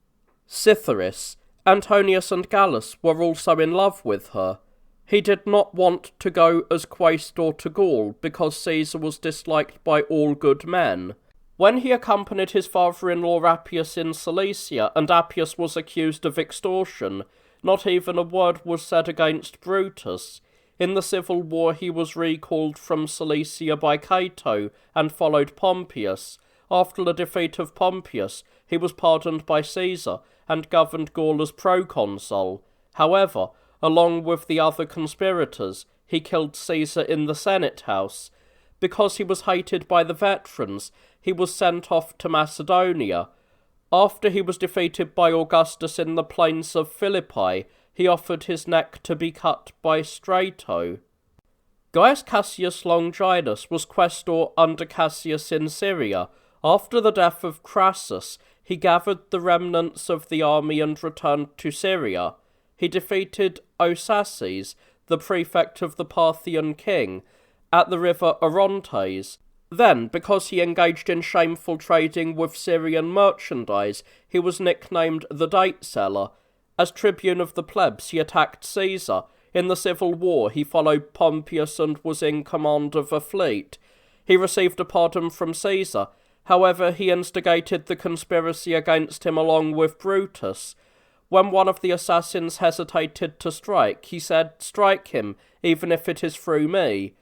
Cytheris. Antonius and Gallus were also in love with her. He did not want to go as quaestor to Gaul because Caesar was disliked by all good men. When he accompanied his father-in-law Appius in Cilicia and Appius was accused of extortion, not even a word was said against Brutus. In the civil war he was recalled from Cilicia by Cato and followed Pompeius. After the defeat of Pompeius, he was pardoned by Caesar and governed Gaul as proconsul. However, along with the other conspirators, he killed Caesar in the Senate house. Because he was hated by the veterans, he was sent off to Macedonia. After he was defeated by Augustus in the plains of Philippi, he offered his neck to be cut by Strato. Gaius Cassius Longinus was quaestor under Cassius in Syria. After the death of Crassus, he gathered the remnants of the army and returned to Syria. He defeated Osaces, the prefect of the Parthian king, at the river Orontes. Then, because he engaged in shameful trading with Syrian merchandise, he was nicknamed the Date Seller. As tribune of the plebs, he attacked Caesar. In the civil war, he followed Pompeius and was in command of a fleet. He received a pardon from Caesar. However, he instigated the conspiracy against him along with Brutus. When one of the assassins hesitated to strike, he said, "Strike him, even if it is through me."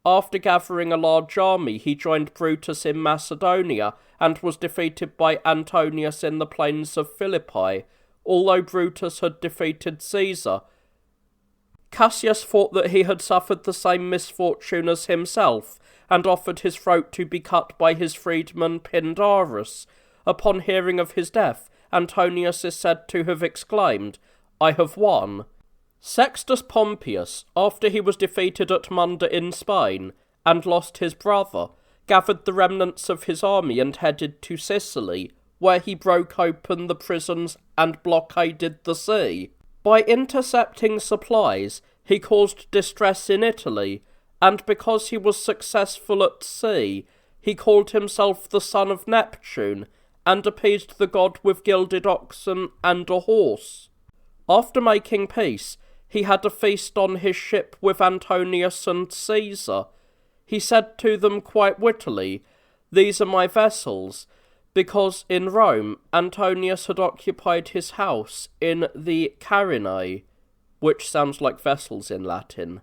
After gathering a large army, he joined Brutus in Macedonia and was defeated by Antonius in the plains of Philippi. Although Brutus had defeated Caesar, Cassius thought that he had suffered the same misfortune as himself, and offered his throat to be cut by his freedman Pindarus. Upon hearing of his death, Antonius is said to have exclaimed, "I have won." Sextus Pompeius, after he was defeated at Munda in Spain, and lost his brother, gathered the remnants of his army and headed to Sicily, where he broke open the prisons and blockaded the sea. By intercepting supplies, he caused distress in Italy, and because he was successful at sea, he called himself the son of Neptune, and appeased the god with gilded oxen and a horse. After making peace, he had a feast on his ship with Antonius and Caesar. He said to them quite wittily, "These are my vessels," because in Rome Antonius had occupied his house in the Carinae, which sounds like vessels in Latin.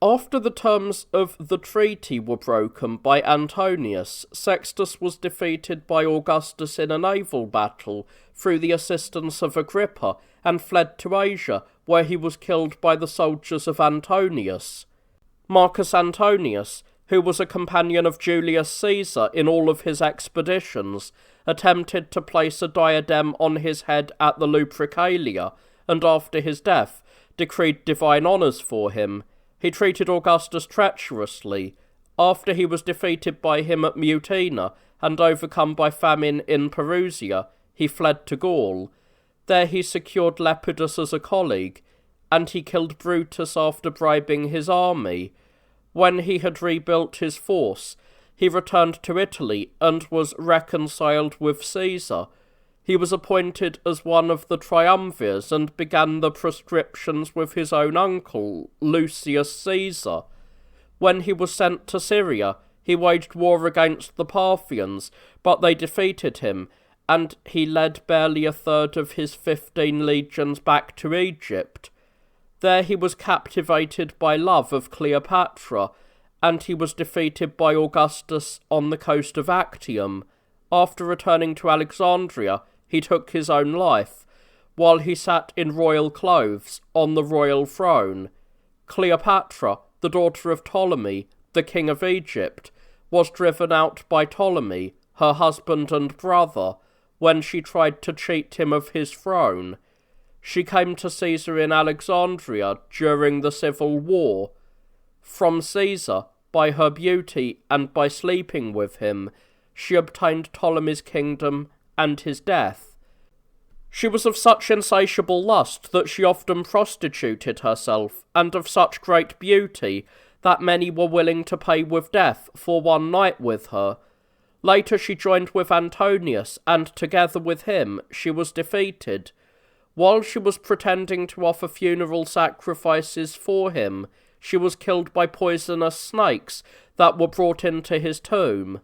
After the terms of the treaty were broken by Antonius, Sextus was defeated by Augustus in a naval battle through the assistance of Agrippa and fled to Asia, where he was killed by the soldiers of Antonius. Marcus Antonius, who was a companion of Julius Caesar in all of his expeditions, attempted to place a diadem on his head at the Lupercalia, and after his death decreed divine honours for him. He treated Augustus treacherously. After he was defeated by him at Mutina and overcome by famine in Perusia, he fled to Gaul. There he secured Lepidus as a colleague, and he killed Brutus after bribing his army. When he had rebuilt his force, he returned to Italy and was reconciled with Caesar. He was appointed as one of the triumvirs and began the proscriptions with his own uncle, Lucius Caesar. When he was sent to Syria, he waged war against the Parthians, but they defeated him, and he led barely a third of his 15 legions back to Egypt. There he was captivated by love of Cleopatra, and he was defeated by Augustus on the coast of Actium. After returning to Alexandria, he took his own life, while he sat in royal clothes on the royal throne. Cleopatra, the daughter of Ptolemy, the king of Egypt, was driven out by Ptolemy, her husband and brother, when she tried to cheat him of his throne. She came to Caesar in Alexandria during the civil war. From Caesar, by her beauty and by sleeping with him, she obtained Ptolemy's kingdom and his death. She was of such insatiable lust that she often prostituted herself, and of such great beauty that many were willing to pay with death for one night with her. Later she joined with Antonius, and together with him she was defeated. While she was pretending to offer funeral sacrifices for him, she was killed by poisonous snakes that were brought into his tomb.